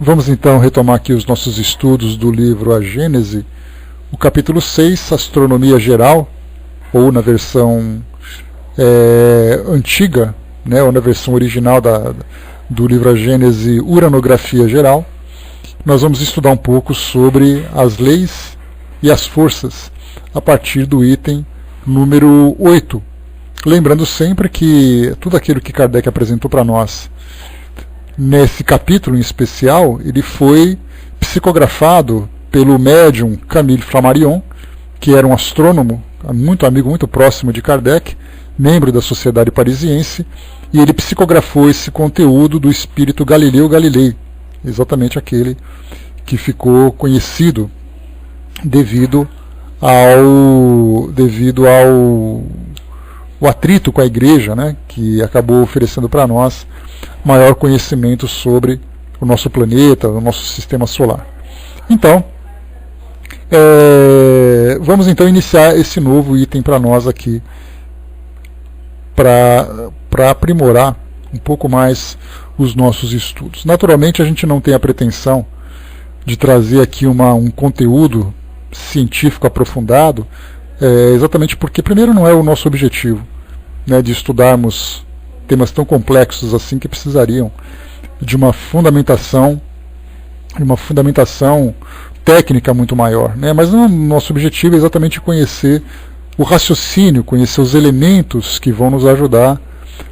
Vamos então retomar aqui os nossos estudos do livro A Gênese, o capítulo 6, Astronomia Geral, ou na versão antiga, né, ou na versão original do livro A Gênese, Uranografia Geral. Nós vamos estudar um pouco sobre as leis e as forças a partir do item número 8. Lembrando sempre que tudo aquilo que Kardec apresentou para nós nesse capítulo em especial, ele foi psicografado pelo médium Camille Flammarion, que era um astrônomo, muito amigo, muito próximo de Kardec, membro da Sociedade Parisiense, e ele psicografou esse conteúdo do espírito Galileu Galilei, exatamente aquele que ficou conhecido devido ao o atrito com a igreja, né, que acabou oferecendo para nós maior conhecimento sobre o nosso planeta, o nosso sistema solar. Então, vamos então iniciar esse novo item para nós aqui, para aprimorar um pouco mais os nossos estudos. Naturalmente, a gente não tem a pretensão de trazer aqui um conteúdo científico aprofundado, exatamente porque, primeiro, não é o nosso objetivo, né, de estudarmos temas tão complexos assim, que precisariam de uma fundamentação técnica muito maior, né? Mas o nosso objetivo é exatamente conhecer o raciocínio, conhecer os elementos que vão nos ajudar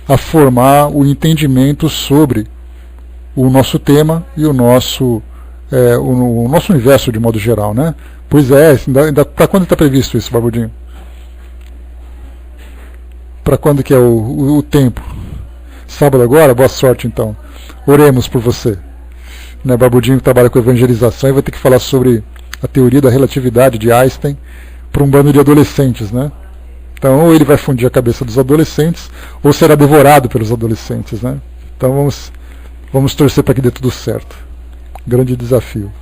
a formar o entendimento sobre o nosso tema e o nosso universo de modo geral, né? Pois para quando está previsto isso, Barbudinho? Para quando que é o tempo? Sábado agora? Boa sorte então. Oremos por você. Né, Barbudinho trabalha com evangelização e vai ter que falar sobre a teoria da relatividade de Einstein para um bando de adolescentes, né? Então, ou ele vai fundir a cabeça dos adolescentes, ou será devorado pelos adolescentes, né? Então vamos torcer para que dê tudo certo. Grande desafio.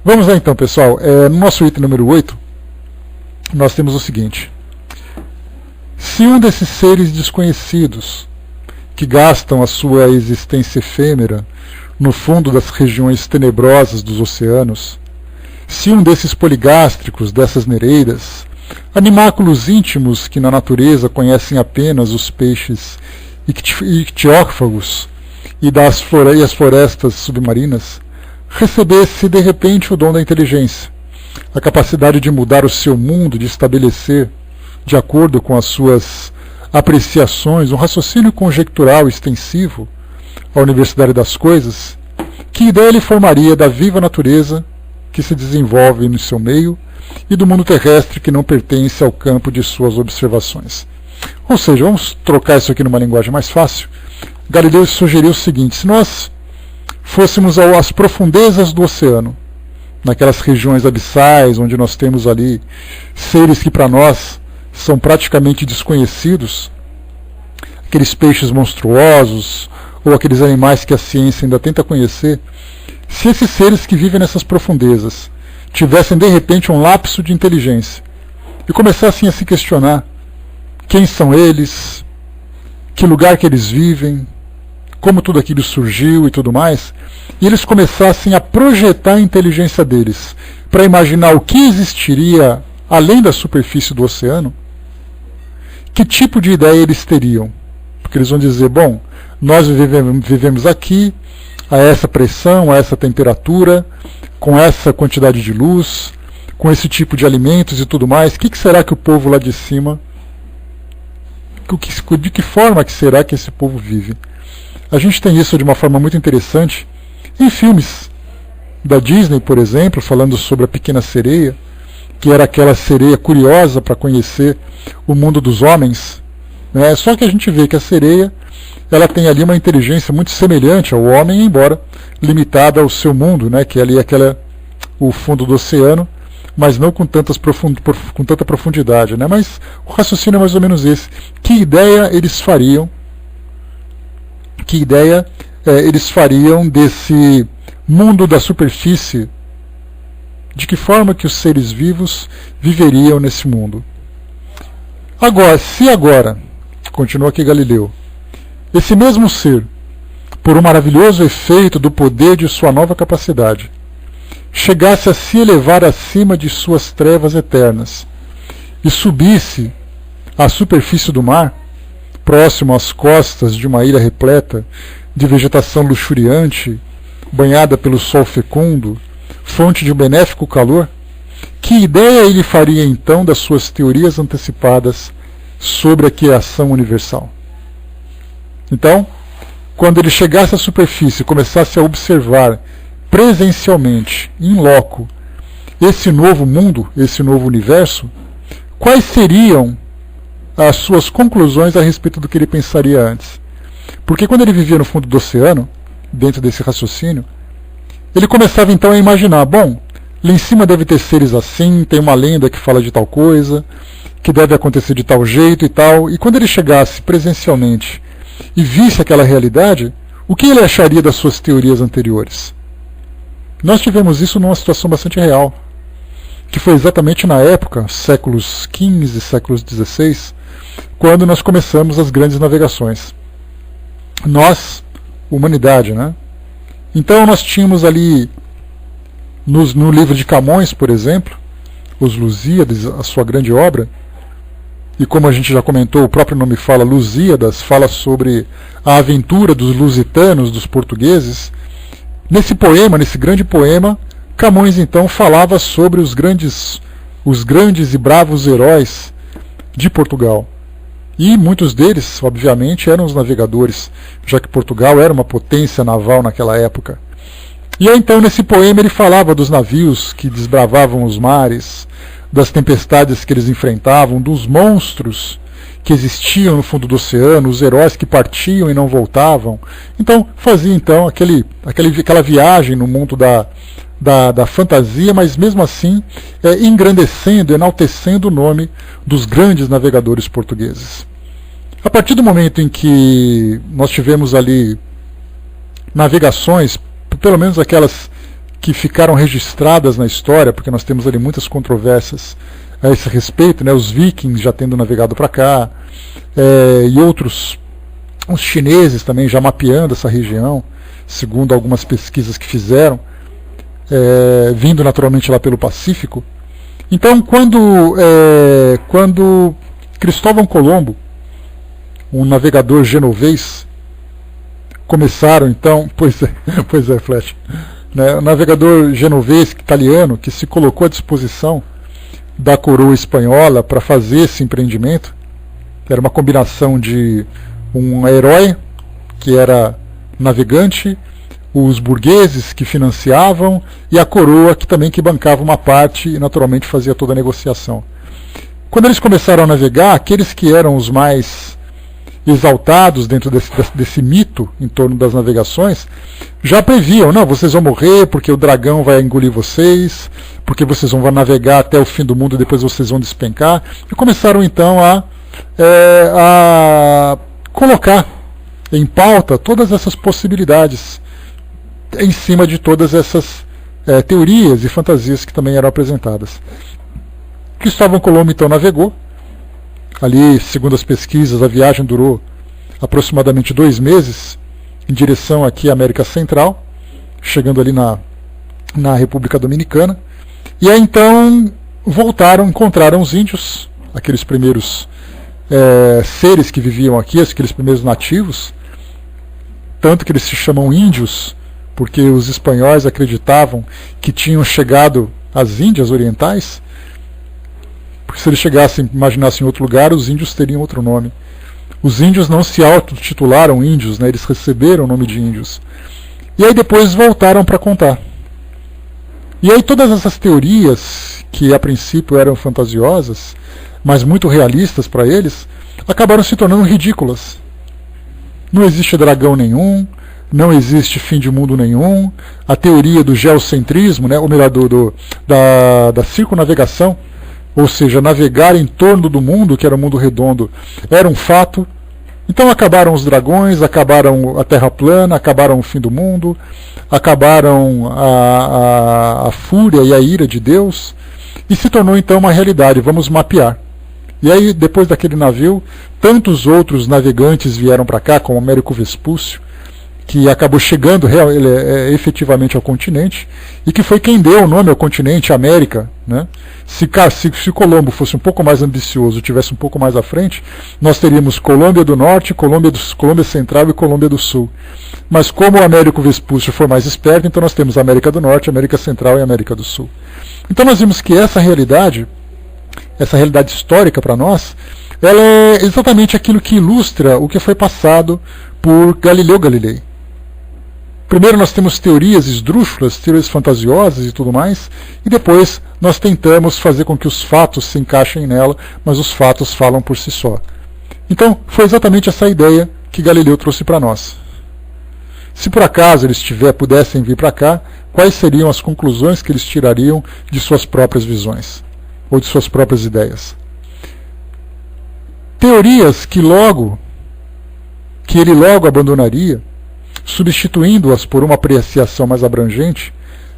Vamos lá então, pessoal. No nosso item número 8, nós temos o seguinte: se um desses seres desconhecidos, que gastam a sua existência efêmera no fundo das regiões tenebrosas dos oceanos, se um desses poligástricos, dessas nereidas, animáculos íntimos que na natureza conhecem apenas os peixes ictiófagos e as florestas submarinas, recebesse de repente o dom da inteligência, a capacidade de mudar o seu mundo, de estabelecer, de acordo com as suas apreciações, um raciocínio conjectural extensivo à Universidade das Coisas, que ideia ele formaria da viva natureza que se desenvolve no seu meio e do mundo terrestre que não pertence ao campo de suas observações? Ou seja, vamos trocar isso aqui numa linguagem mais fácil. Galileu sugeriu o seguinte: se nós fôssemos às profundezas do oceano, naquelas regiões abissais onde nós temos ali seres que para nós são praticamente desconhecidos, aqueles peixes monstruosos ou aqueles animais que a ciência ainda tenta conhecer, se esses seres que vivem nessas profundezas tivessem de repente um lapso de inteligência e começassem a se questionar quem são eles, que lugar que eles vivem, como tudo aquilo surgiu e tudo mais, e eles começassem a projetar a inteligência deles para imaginar o que existiria além da superfície do oceano, que tipo de ideia eles teriam? Porque eles vão dizer: bom, nós vivemos aqui, a essa pressão, a essa temperatura, com essa quantidade de luz, com esse tipo de alimentos e tudo mais. O que será que o povo lá de cima, de que forma que será que esse povo vive? A gente tem isso de uma forma muito interessante em filmes da Disney, por exemplo, falando sobre a Pequena Sereia, que era aquela sereia curiosa para conhecer o mundo dos homens, né? Só que a gente vê que a sereia, ela tem ali uma inteligência muito semelhante ao homem, embora limitada ao seu mundo, né? Que é ali o fundo do oceano, mas não com tanta profundidade, né? Mas o raciocínio é mais ou menos esse. Que ideia eles fariam desse mundo da superfície? De que forma que os seres vivos viveriam nesse mundo? Agora, continua aqui Galileu, esse mesmo ser por um maravilhoso efeito do poder de sua nova capacidade, chegasse a se elevar acima de suas trevas eternas e subisse à superfície do mar, próximo às costas de uma ilha repleta de vegetação luxuriante, banhada pelo sol fecundo, fonte de um benéfico calor, que ideia ele faria então das suas teorias antecipadas sobre a criação universal? Então, quando ele chegasse à superfície e começasse a observar presencialmente, in loco, esse novo mundo, esse novo universo, quais seriam as suas conclusões a respeito do que ele pensaria antes? Porque quando ele vivia no fundo do oceano, dentro desse raciocínio, ele começava então a imaginar, bom, lá em cima deve ter seres assim, tem uma lenda que fala de tal coisa, que deve acontecer de tal jeito e tal, e quando ele chegasse presencialmente e visse aquela realidade, o que ele acharia das suas teorias anteriores? Nós tivemos isso numa situação bastante real, que foi exatamente na época, séculos XV e séculos XVI, quando nós começamos as grandes navegações. Nós, humanidade, né? Então nós tínhamos ali, no livro de Camões, por exemplo, Os Lusíadas, a sua grande obra, e como a gente já comentou, o próprio nome fala, Lusíadas, fala sobre a aventura dos lusitanos, dos portugueses. Nesse poema, nesse grande poema, Camões então falava sobre os grandes e bravos heróis de Portugal. E muitos deles, obviamente, eram os navegadores, já que Portugal era uma potência naval naquela época. E aí, então, nesse poema, ele falava dos navios que desbravavam os mares, das tempestades que eles enfrentavam, dos monstros que existiam no fundo do oceano, os heróis que partiam e não voltavam. Então, fazia então aquela viagem no mundo da fantasia, mas mesmo assim engrandecendo, enaltecendo o nome dos grandes navegadores portugueses. A partir do momento em que nós tivemos ali navegações, pelo menos aquelas que ficaram registradas na história, porque nós temos ali muitas controvérsias a esse respeito, né, os vikings já tendo navegado para cá, e outros, os chineses também já mapeando essa região, segundo algumas pesquisas que fizeram, vindo naturalmente lá pelo Pacífico. Então, quando Cristóvão Colombo, um navegador genovês, começaram então, pois é, Flash, né, um navegador genovês italiano que se colocou à disposição da coroa espanhola para fazer esse empreendimento, que era uma combinação de um herói que era navegante, os burgueses que financiavam e a coroa que também que bancava uma parte e naturalmente fazia toda a negociação. Quando eles começaram a navegar, aqueles que eram os mais exaltados dentro desse mito em torno das navegações, já previam, não, vocês vão morrer porque o dragão vai engolir vocês, porque vocês vão navegar até o fim do mundo e depois vocês vão despencar, e começaram então a colocar em pauta todas essas possibilidades em cima de todas essas teorias e fantasias que também eram apresentadas. Cristóvão Colombo então navegou. Ali, segundo as pesquisas, a viagem durou aproximadamente 2 meses em direção aqui à América Central, chegando ali na República Dominicana. E aí então voltaram, encontraram os índios, aqueles primeiros seres que viviam aqui, aqueles primeiros nativos, tanto que eles se chamam índios, porque os espanhóis acreditavam que tinham chegado às Índias Orientais, porque se eles chegassem, imaginassem em outro lugar, os índios teriam outro nome. Os índios não se autotitularam índios, né? Eles receberam o nome de índios. E aí depois voltaram para contar. E aí todas essas teorias, que a princípio eram fantasiosas, mas muito realistas para eles, acabaram se tornando ridículas. Não existe dragão nenhum, não existe fim de mundo nenhum, a teoria do geocentrismo, né? Ou melhor, da circunnavegação, ou seja, navegar em torno do mundo, que era o mundo redondo, era um fato. Então acabaram os dragões, acabaram a terra plana, acabaram o fim do mundo, acabaram a fúria e a ira de Deus, e se tornou então uma realidade. Vamos mapear. E aí, depois daquele navio, tantos outros navegantes vieram para cá, como Américo Vespúcio, que acabou chegando efetivamente ao continente, e que foi quem deu o nome ao continente, América, né? Se Colombo fosse um pouco mais ambicioso, tivesse um pouco mais à frente, nós teríamos Colômbia do Norte, Colômbia Central e Colômbia do Sul. Mas como o Américo Vespúcio foi mais esperto, então nós temos América do Norte, América Central e América do Sul. Então nós vimos que essa realidade histórica para nós, ela é exatamente aquilo que ilustra o que foi passado por Galileu Galilei. Primeiro nós temos teorias esdrúxulas, teorias fantasiosas e tudo mais, e depois nós tentamos fazer com que os fatos se encaixem nela, mas os fatos falam por si só. Então foi exatamente essa ideia que Galileu trouxe para nós. Se por acaso eles pudessem vir para cá, quais seriam as conclusões que eles tirariam de suas próprias visões, ou de suas próprias ideias? Teorias que ele logo abandonaria, substituindo-as por uma apreciação mais abrangente,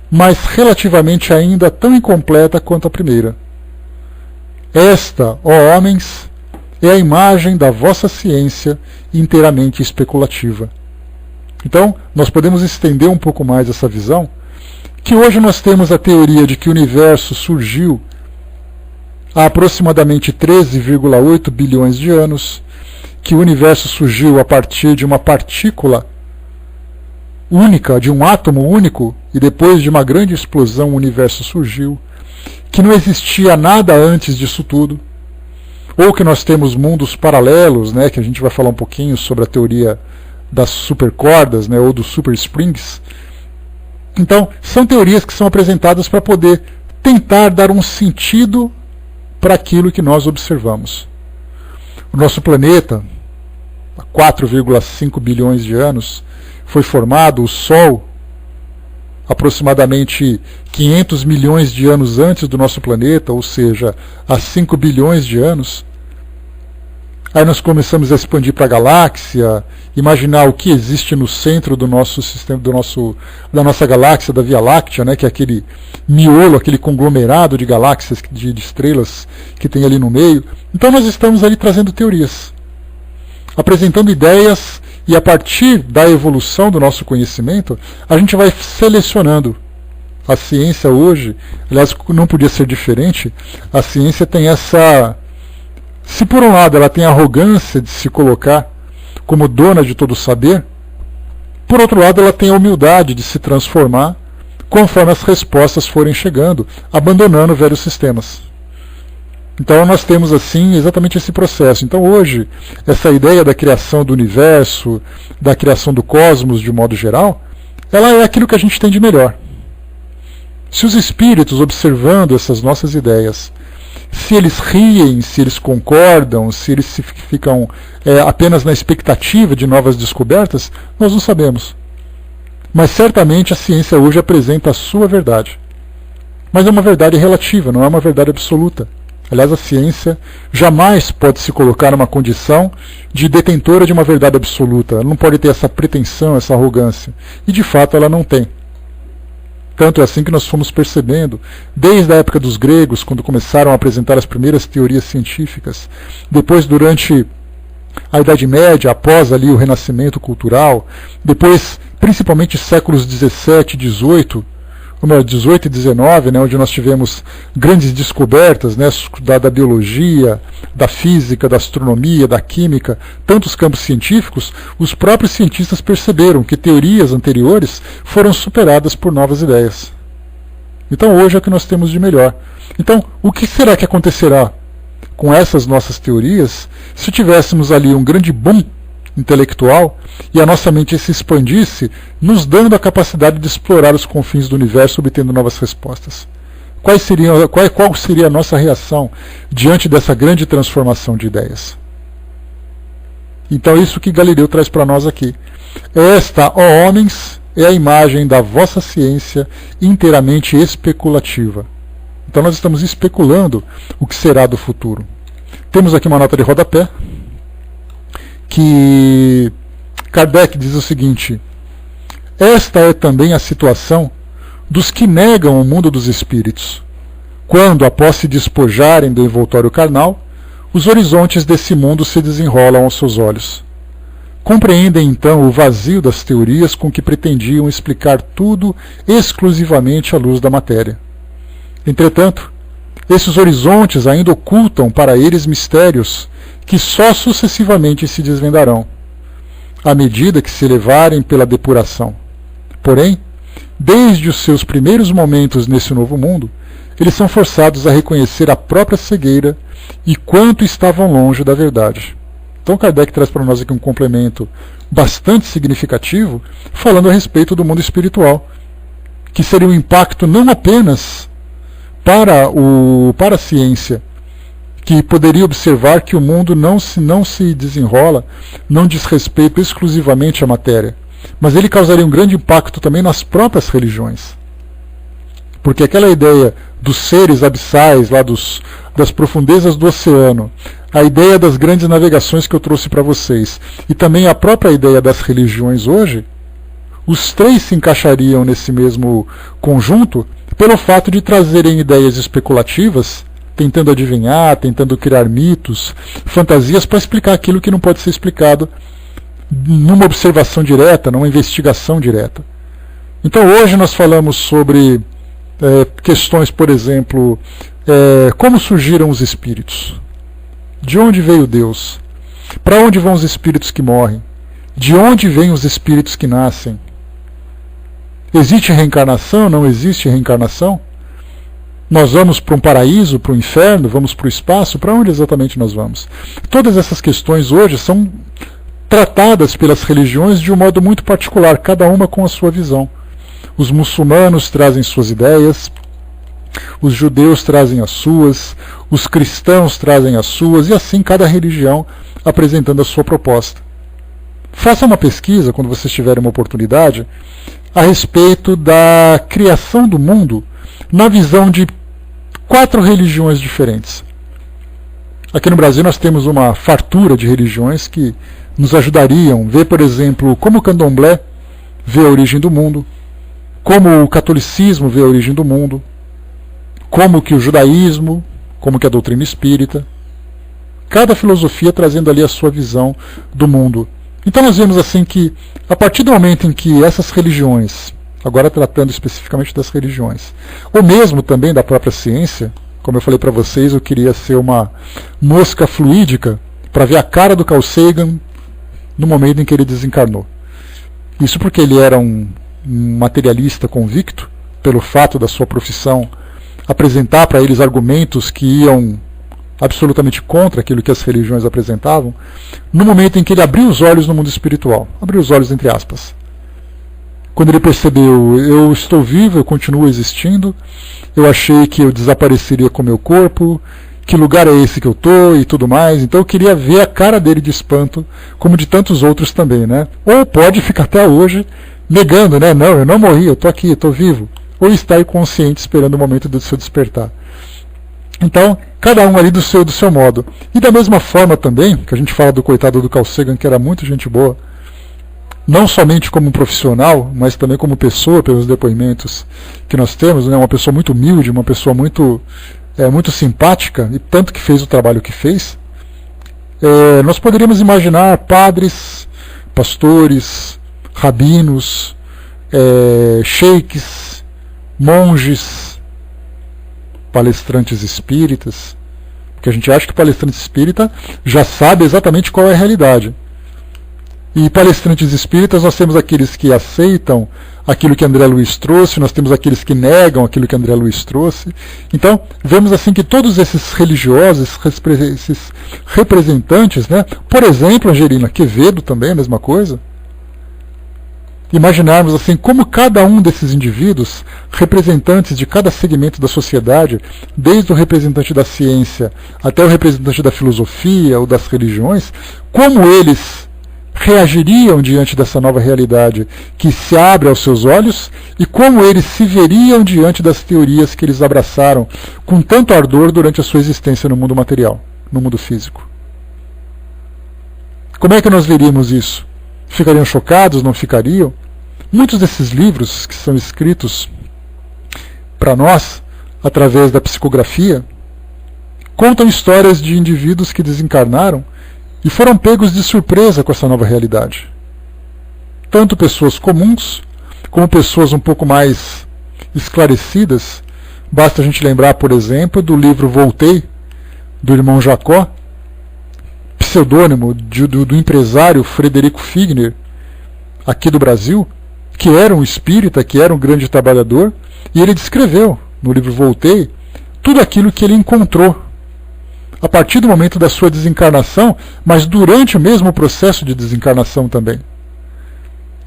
mas relativamente ainda tão incompleta quanto a primeira. Esta, ó homens, é a imagem da vossa ciência inteiramente especulativa. Então, nós podemos estender um pouco mais essa visão, que hoje nós temos a teoria de que o universo surgiu há aproximadamente 13,8 bilhões de anos, que o universo surgiu a partir de uma partícula única, de um átomo único, e depois de uma grande explosão o universo surgiu, que não existia nada antes disso tudo, ou que nós temos mundos paralelos, né, que a gente vai falar um pouquinho sobre a teoria das supercordas, né, ou dos super springs. Então, são teorias que são apresentadas para poder tentar dar um sentido para aquilo que nós observamos. O nosso planeta, há 4,5 bilhões de anos, foi formado, o Sol, aproximadamente 500 milhões de anos antes do nosso planeta, ou seja, há 5 bilhões de anos. Aí nós começamos a expandir para a galáxia, imaginar o que existe no centro do nosso sistema, da nossa galáxia, da Via Láctea, né, que é aquele miolo, aquele conglomerado de galáxias, de estrelas que tem ali no meio. Então nós estamos ali trazendo teorias, apresentando ideias, e a partir da evolução do nosso conhecimento, a gente vai selecionando. A ciência hoje, aliás, não podia ser diferente, a ciência tem essa... Se por um lado ela tem a arrogância de se colocar como dona de todo o saber, por outro lado ela tem a humildade de se transformar conforme as respostas forem chegando, abandonando velhos sistemas. Então nós temos assim exatamente esse processo. Então hoje, essa ideia da criação do universo, da criação do cosmos de modo geral, ela é aquilo que a gente tem de melhor. Se os espíritos, observando essas nossas ideias, se eles riem, se eles concordam, se eles ficam apenas na expectativa de novas descobertas, nós não sabemos. Mas certamente a ciência hoje apresenta a sua verdade. Mas é uma verdade relativa, não é uma verdade absoluta. Aliás, a ciência jamais pode se colocar numa condição de detentora de uma verdade absoluta. Ela não pode ter essa pretensão, essa arrogância. E de fato ela não tem. Tanto é assim que nós fomos percebendo, desde a época dos gregos, quando começaram a apresentar as primeiras teorias científicas, depois durante a Idade Média, após ali o Renascimento cultural, depois principalmente séculos 17 e 18, 18 e 19, né, onde nós tivemos grandes descobertas, né, da biologia, da física, da astronomia, da química, tantos campos científicos, os próprios cientistas perceberam que teorias anteriores foram superadas por novas ideias. Então hoje é o que nós temos de melhor. Então, o que será que acontecerá com essas nossas teorias se tivéssemos ali um grande boom intelectual e a nossa mente se expandisse, nos dando a capacidade de explorar os confins do universo, obtendo novas respostas? Qual seria a nossa reação diante dessa grande transformação de ideias? Então isso que Galileu traz para nós aqui. Esta, ó homens, é a imagem da vossa ciência inteiramente especulativa. Então nós estamos especulando o que será do futuro. Temos aqui uma nota de rodapé, que Kardec diz o seguinte: esta é também a situação dos que negam o mundo dos espíritos, quando, após se despojarem do envoltório carnal, os horizontes desse mundo se desenrolam aos seus olhos. compreendem então o vazio das teorias com que pretendiam explicar tudo exclusivamente à luz da matéria. Entretanto, esses horizontes ainda ocultam para eles mistérios que só sucessivamente se desvendarão, à medida que se elevarem pela depuração. Porém, desde os seus primeiros momentos nesse novo mundo, eles são forçados a reconhecer a própria cegueira e quanto estavam longe da verdade. Então Kardec traz para nós aqui um complemento bastante significativo, falando a respeito do mundo espiritual, que seria um impacto não apenas para a ciência, que poderia observar que o mundo não se desenrola, não diz respeito exclusivamente à matéria, mas ele causaria um grande impacto também nas próprias religiões. Porque aquela ideia dos seres abissais, lá das profundezas do oceano, a ideia das grandes navegações que eu trouxe para vocês, e também a própria ideia das religiões hoje, os três se encaixariam nesse mesmo conjunto pelo fato de trazerem ideias especulativas, tentando adivinhar, tentando criar mitos, fantasias para explicar aquilo que não pode ser explicado numa observação direta, numa investigação direta. Então hoje nós falamos sobre questões, por exemplo, como surgiram os espíritos? De onde veio Deus? Para onde vão os espíritos que morrem? De onde vêm os espíritos que nascem? Existe reencarnação? Não existe reencarnação? Nós vamos para um paraíso, para o inferno? Vamos para o espaço? Para onde exatamente nós vamos? Todas essas questões hoje são tratadas pelas religiões de um modo muito particular, cada uma com a sua visão. Os muçulmanos trazem suas ideias, os judeus trazem as suas, os cristãos trazem as suas, e assim cada religião apresentando a sua proposta. Faça uma pesquisa, quando vocês tiverem uma oportunidade, a respeito da criação do mundo na visão de 4 religiões diferentes. Aqui no Brasil nós temos uma fartura de religiões que nos ajudariam a ver, por exemplo, como o candomblé vê a origem do mundo, como o catolicismo vê a origem do mundo, como que o judaísmo, como que a doutrina espírita, cada filosofia trazendo ali a sua visão do mundo. Então nós vemos assim que, a partir do momento em que essas religiões, agora tratando especificamente das religiões, ou mesmo também da própria ciência, como eu falei para vocês, eu queria ser uma mosca fluídica para ver a cara do Carl Sagan no momento em que ele desencarnou. Isso porque ele era um materialista convicto, pelo fato da sua profissão apresentar para eles argumentos que iam absolutamente contra aquilo que as religiões apresentavam, no momento em que ele abriu os olhos no mundo espiritual, abriu os olhos entre aspas. Quando ele percebeu, eu estou vivo, eu continuo existindo, eu achei que eu desapareceria com meu corpo, que lugar é esse que eu estou e tudo mais, então eu queria ver a cara dele de espanto, como de tantos outros também, né? Ou pode ficar até hoje negando, né? Não, eu não morri, eu estou aqui, eu estou vivo. Ou está inconsciente esperando o momento do seu despertar. Então, cada um ali do seu modo. E da mesma forma também, que a gente fala do coitado do Carl Sagan, que era muito gente boa, não somente como um profissional, mas também como pessoa, pelos depoimentos que nós temos, né? Uma pessoa muito humilde, uma pessoa muito simpática, e tanto que fez o trabalho que fez. Nós poderíamos imaginar padres, pastores, rabinos, sheiks, monges, palestrantes espíritas, porque a gente acha que o palestrante espírita já sabe exatamente qual é a realidade. E palestrantes espíritas, nós temos aqueles que aceitam aquilo que André Luiz trouxe, nós temos aqueles que negam aquilo que André Luiz trouxe. Então, vemos assim que todos esses religiosos, esses representantes, né? Por exemplo, Angelina Quevedo também, a mesma coisa. Imaginarmos assim como cada um desses indivíduos, representantes de cada segmento da sociedade, desde o representante da ciência até o representante da filosofia ou das religiões, como eles reagiriam diante dessa nova realidade que se abre aos seus olhos e como eles se veriam diante das teorias que eles abraçaram com tanto ardor durante a sua existência no mundo material, no mundo físico. Como é que nós veríamos isso? Ficariam chocados? Não ficariam? Muitos desses livros que são escritos para nós, através da psicografia, contam histórias de indivíduos que desencarnaram e foram pegos de surpresa com essa nova realidade. Tanto pessoas comuns, como pessoas um pouco mais esclarecidas. Basta a gente lembrar, por exemplo, do livro Voltei, do irmão Jacó, pseudônimo do empresário Frederico Figner, aqui do Brasil, que era um espírita, que era um grande trabalhador, e ele descreveu, no livro Voltei, tudo aquilo que ele encontrou a partir do momento da sua desencarnação, mas durante o mesmo processo de desencarnação também.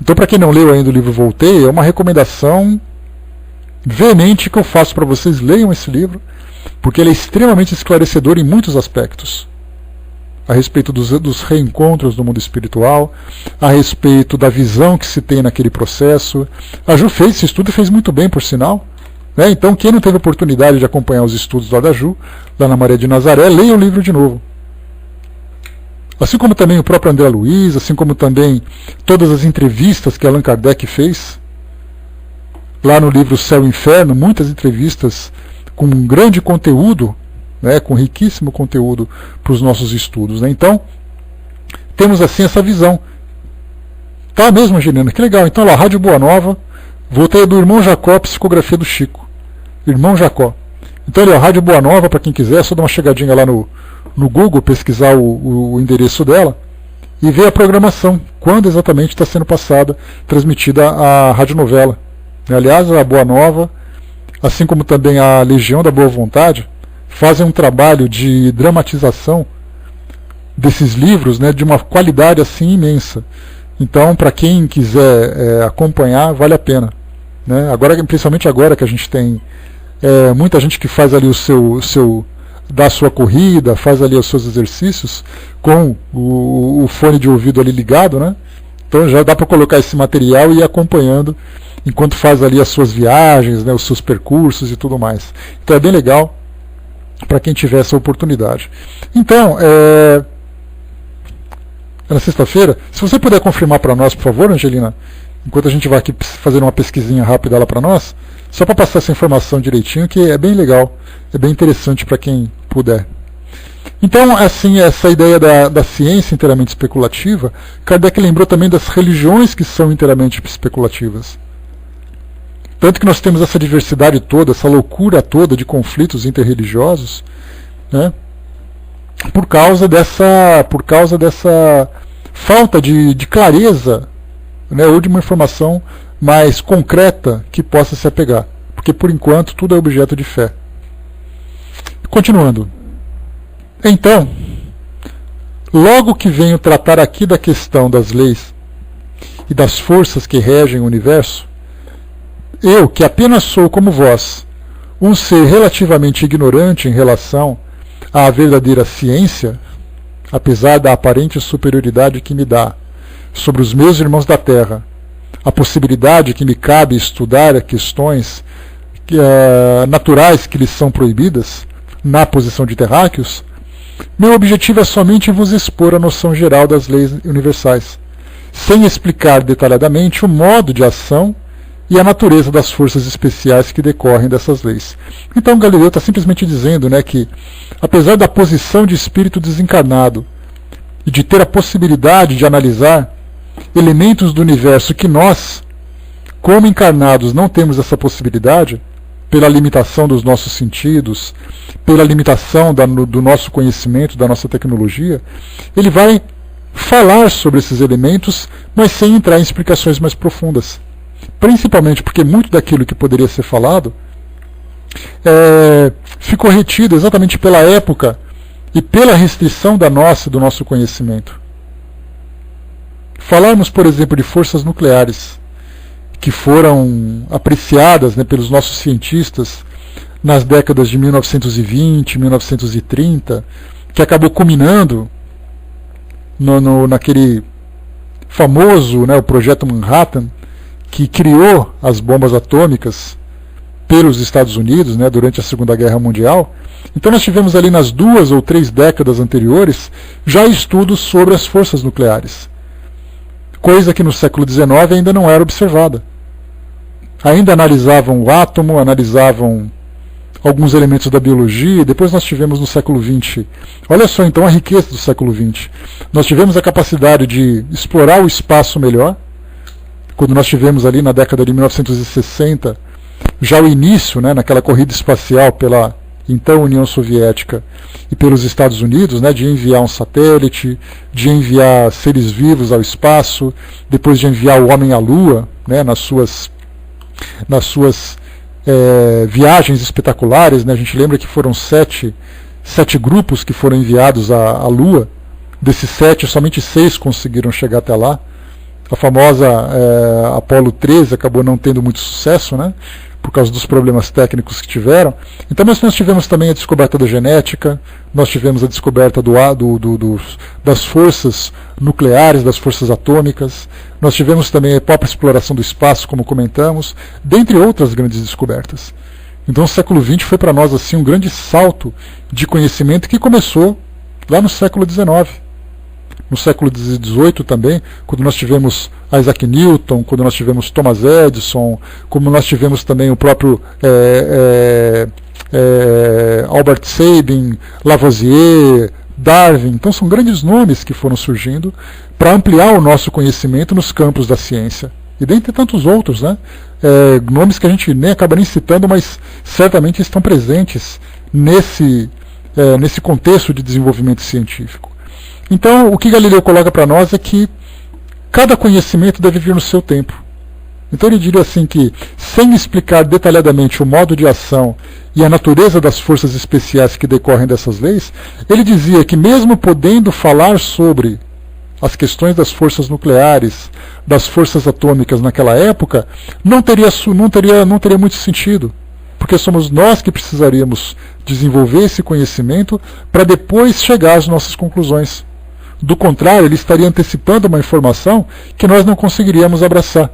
Então, para quem não leu ainda o livro Voltei, é uma recomendação veemente que eu faço para vocês: leiam esse livro, porque ele é extremamente esclarecedor em muitos aspectos. A respeito dos reencontros no mundo espiritual, a respeito da visão que se tem naquele processo. A Ju fez esse estudo e fez muito bem, por sinal. Então, quem não teve oportunidade de acompanhar os estudos lá da Ju, lá na Maria de Nazaré, leia o livro de novo. Assim como também o próprio André Luiz, assim como também todas as entrevistas que Allan Kardec fez, lá no livro Céu e Inferno, muitas entrevistas com um grande conteúdo, com riquíssimo conteúdo para os nossos estudos. Então, temos assim essa visão. Tá mesmo, Angelina? Que legal. Então, lá, Rádio Boa Nova, Voltei do Irmão Jacó, Psicografia do Chico. Irmão Jacó. Então, ali, ó, Rádio Boa Nova, para quem quiser, é só dar uma chegadinha lá no Google, pesquisar o endereço dela e ver a programação, quando exatamente está sendo passada, transmitida a radionovela. Aliás, a Boa Nova, assim como também a Legião da Boa Vontade, fazem um trabalho de dramatização desses livros, de uma qualidade assim imensa. Então, para quem quiser acompanhar, vale a pena. Agora, principalmente agora que a gente tem muita gente que faz ali dá a sua corrida, faz ali os seus exercícios com o fone de ouvido ali ligado, Então já dá para colocar esse material e ir acompanhando enquanto faz ali as suas viagens, os seus percursos e tudo mais. Então é bem legal para quem tiver essa oportunidade. Então, na sexta-feira, se você puder confirmar para nós, por favor, Angelina, enquanto a gente vai aqui fazer uma pesquisinha rápida lá para nós, só para passar essa informação direitinho, que é bem legal, é bem interessante para quem puder. Então, assim, essa ideia da ciência inteiramente especulativa, Kardec lembrou também das religiões que são inteiramente especulativas. Tanto que nós temos essa diversidade toda, essa loucura toda de conflitos interreligiosos, por causa dessa falta de clareza, ou de uma informação mais concreta que possa se apegar. Porque, por enquanto, tudo é objeto de fé. Continuando. Então, logo que venho tratar aqui da questão das leis e das forças que regem o universo, eu, que apenas sou como vós, um ser relativamente ignorante em relação à verdadeira ciência, apesar da aparente superioridade que me dá sobre os meus irmãos da Terra, a possibilidade que me cabe estudar questões naturais que lhes são proibidas, na posição de terráqueos, meu objetivo é somente vos expor a noção geral das leis universais, sem explicar detalhadamente o modo de ação e a natureza das forças especiais que decorrem dessas leis. Então Galileu está simplesmente dizendo que, apesar da posição de espírito desencarnado e de ter a possibilidade de analisar elementos do universo que nós, como encarnados, não temos essa possibilidade, pela limitação dos nossos sentidos, pela limitação do nosso conhecimento, da nossa tecnologia, ele vai falar sobre esses elementos, mas sem entrar em explicações mais profundas. Principalmente porque muito daquilo que poderia ser falado ficou retido exatamente pela época e pela restrição do nosso conhecimento. Falarmos, por exemplo, de forças nucleares que foram apreciadas pelos nossos cientistas nas décadas de 1920, 1930, que acabou culminando naquele famoso o projeto Manhattan, que criou as bombas atômicas pelos Estados Unidos durante a Segunda Guerra Mundial. Então nós tivemos ali nas 2 ou 3 décadas anteriores já estudos sobre as forças nucleares, coisa que no século XIX ainda não era observada. Ainda analisavam o átomo, analisavam alguns elementos da biologia, e depois nós tivemos no século XX. Olha só então a riqueza do século XX. Nós tivemos a capacidade de explorar o espaço melhor, quando nós tivemos ali na década de 1960, já o início, né, naquela corrida espacial pela então União Soviética e pelos Estados Unidos, né, de enviar um satélite, de enviar seres vivos ao espaço, depois de enviar o homem à Lua, né, nas suas viagens espetaculares, né? A gente lembra que foram sete grupos que foram enviados à Lua. Desses 7, somente 6 conseguiram chegar até lá. A famosa Apollo 13 acabou não tendo muito sucesso, né? Por causa dos problemas técnicos que tiveram. Então nós tivemos também a descoberta da genética, nós tivemos a descoberta das forças nucleares, das forças atômicas, nós tivemos também a própria exploração do espaço, como comentamos, dentre outras grandes descobertas. Então o século XX foi para nós assim um grande salto de conhecimento que começou lá no século XIX. No século XVIII também, quando nós tivemos Isaac Newton, quando nós tivemos Thomas Edison, como nós tivemos também o próprio Albert Sabin, Lavoisier, Darwin. Então são grandes nomes que foram surgindo para ampliar o nosso conhecimento nos campos da ciência. E dentre tantos outros, né? Nomes que a gente nem acaba nem citando, mas certamente estão presentes nesse contexto de desenvolvimento científico. Então, o que Galileu coloca para nós é que cada conhecimento deve vir no seu tempo. Então ele diria assim que, sem explicar detalhadamente o modo de ação e a natureza das forças especiais que decorrem dessas leis, ele dizia que mesmo podendo falar sobre as questões das forças nucleares, das forças atômicas naquela época, não teria muito sentido. Porque somos nós que precisaríamos desenvolver esse conhecimento para depois chegar às nossas conclusões. Do contrário, ele estaria antecipando uma informação que nós não conseguiríamos abraçar.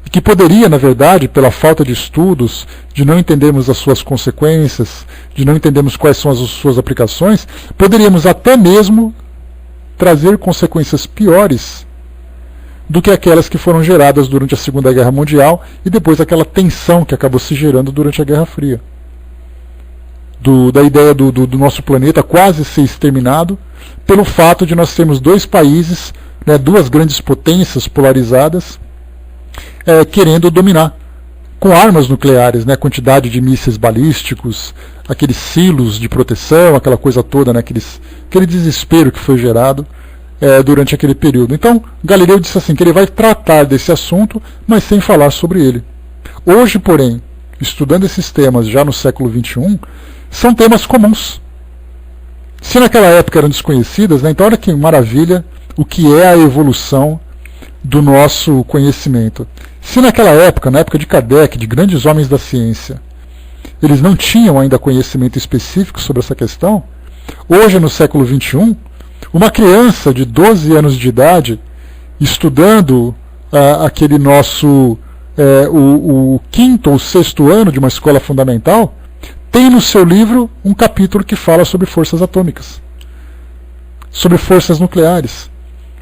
E que poderia, na verdade, pela falta de estudos, de não entendermos as suas consequências, de não entendermos quais são as suas aplicações, poderíamos até mesmo trazer consequências piores do que aquelas que foram geradas durante a Segunda Guerra Mundial e depois aquela tensão que acabou se gerando durante a Guerra Fria. Da ideia do nosso planeta quase ser exterminado pelo fato de nós termos dois países, né, duas grandes potências polarizadas, querendo dominar com armas nucleares, né, quantidade de mísseis balísticos, aqueles silos de proteção, aquela coisa toda, né, aquele desespero que foi gerado durante aquele período. Então, Galileu disse assim, que ele vai tratar desse assunto, mas sem falar sobre ele. Hoje, porém, estudando esses temas já no século XXI, são temas comuns. Se naquela época eram desconhecidas, né, então olha que maravilha o que é a evolução do nosso conhecimento. Se naquela época, na época de Kardec, de grandes homens da ciência, eles não tinham ainda conhecimento específico sobre essa questão, hoje no século XXI, uma criança de 12 anos de idade, estudando aquele nosso, o quinto ou sexto ano de uma escola fundamental, tem no seu livro um capítulo que fala sobre forças atômicas, sobre forças nucleares.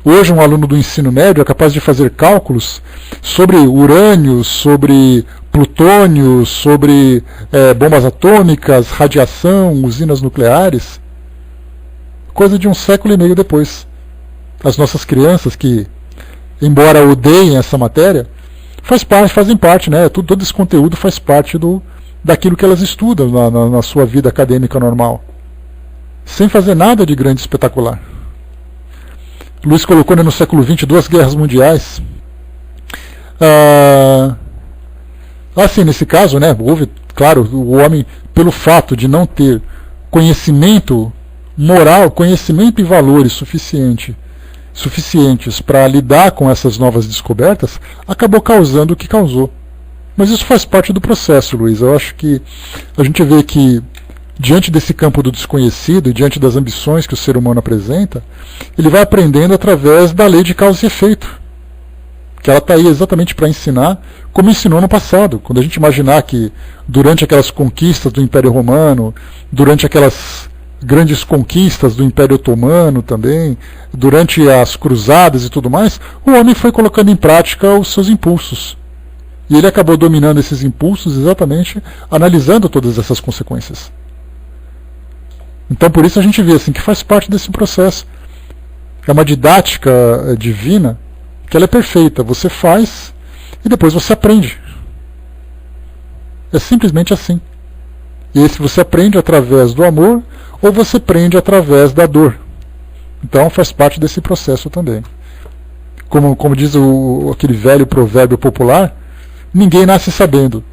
Hoje um aluno do ensino médio é capaz de fazer cálculos sobre urânio, sobre plutônio, sobre bombas atômicas, radiação, usinas nucleares, coisa de 1,5 séculos depois. As nossas crianças, que embora odeiem essa matéria, fazem parte, né? Todo esse conteúdo faz parte daquilo que elas estudam na sua vida acadêmica normal, sem fazer nada de grande espetacular. Luiz colocou, né, no século XX 2 guerras mundiais. Assim, nesse caso, né, houve, claro, o homem, pelo fato de não ter conhecimento moral, conhecimento e valores suficientes para lidar com essas novas descobertas, acabou causando o que causou. Mas isso faz parte do processo, Luiz. Eu acho que a gente vê que, diante desse campo do desconhecido, diante das ambições que o ser humano apresenta, ele vai aprendendo através da lei de causa e efeito, que ela está aí exatamente para ensinar, como ensinou no passado. Quando a gente imaginar que, durante aquelas conquistas do Império Romano, durante aquelas grandes conquistas do Império Otomano também, durante as cruzadas e tudo mais, o homem foi colocando em prática os seus impulsos. E ele acabou dominando esses impulsos exatamente analisando todas essas consequências. Então por isso a gente vê assim, que faz parte desse processo. É uma didática divina que ela é perfeita. Você faz e depois você aprende. É simplesmente assim. E se você aprende através do amor ou você aprende através da dor. Então faz parte desse processo também. Como diz aquele velho provérbio popular, ninguém nasce sabendo.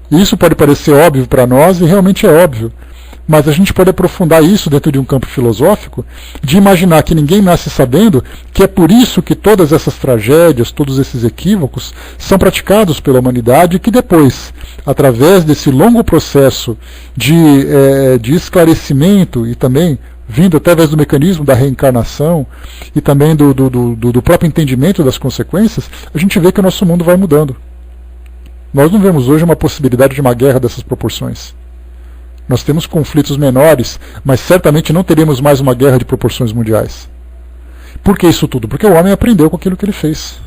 Isso pode parecer óbvio para nós e realmente é óbvio. Mas a gente pode aprofundar isso dentro de um campo filosófico, de imaginar que ninguém nasce sabendo, que é por isso que todas essas tragédias, todos esses equívocos são praticados pela humanidade e que depois, através desse longo processo de esclarecimento e também vindo através do mecanismo da reencarnação e também do próprio entendimento das consequências, a gente vê que o nosso mundo vai mudando. Nós não vemos hoje uma possibilidade de uma guerra dessas proporções. Nós temos conflitos menores, mas certamente não teremos mais uma guerra de proporções mundiais. Por que isso tudo? Porque o homem aprendeu com aquilo que ele fez.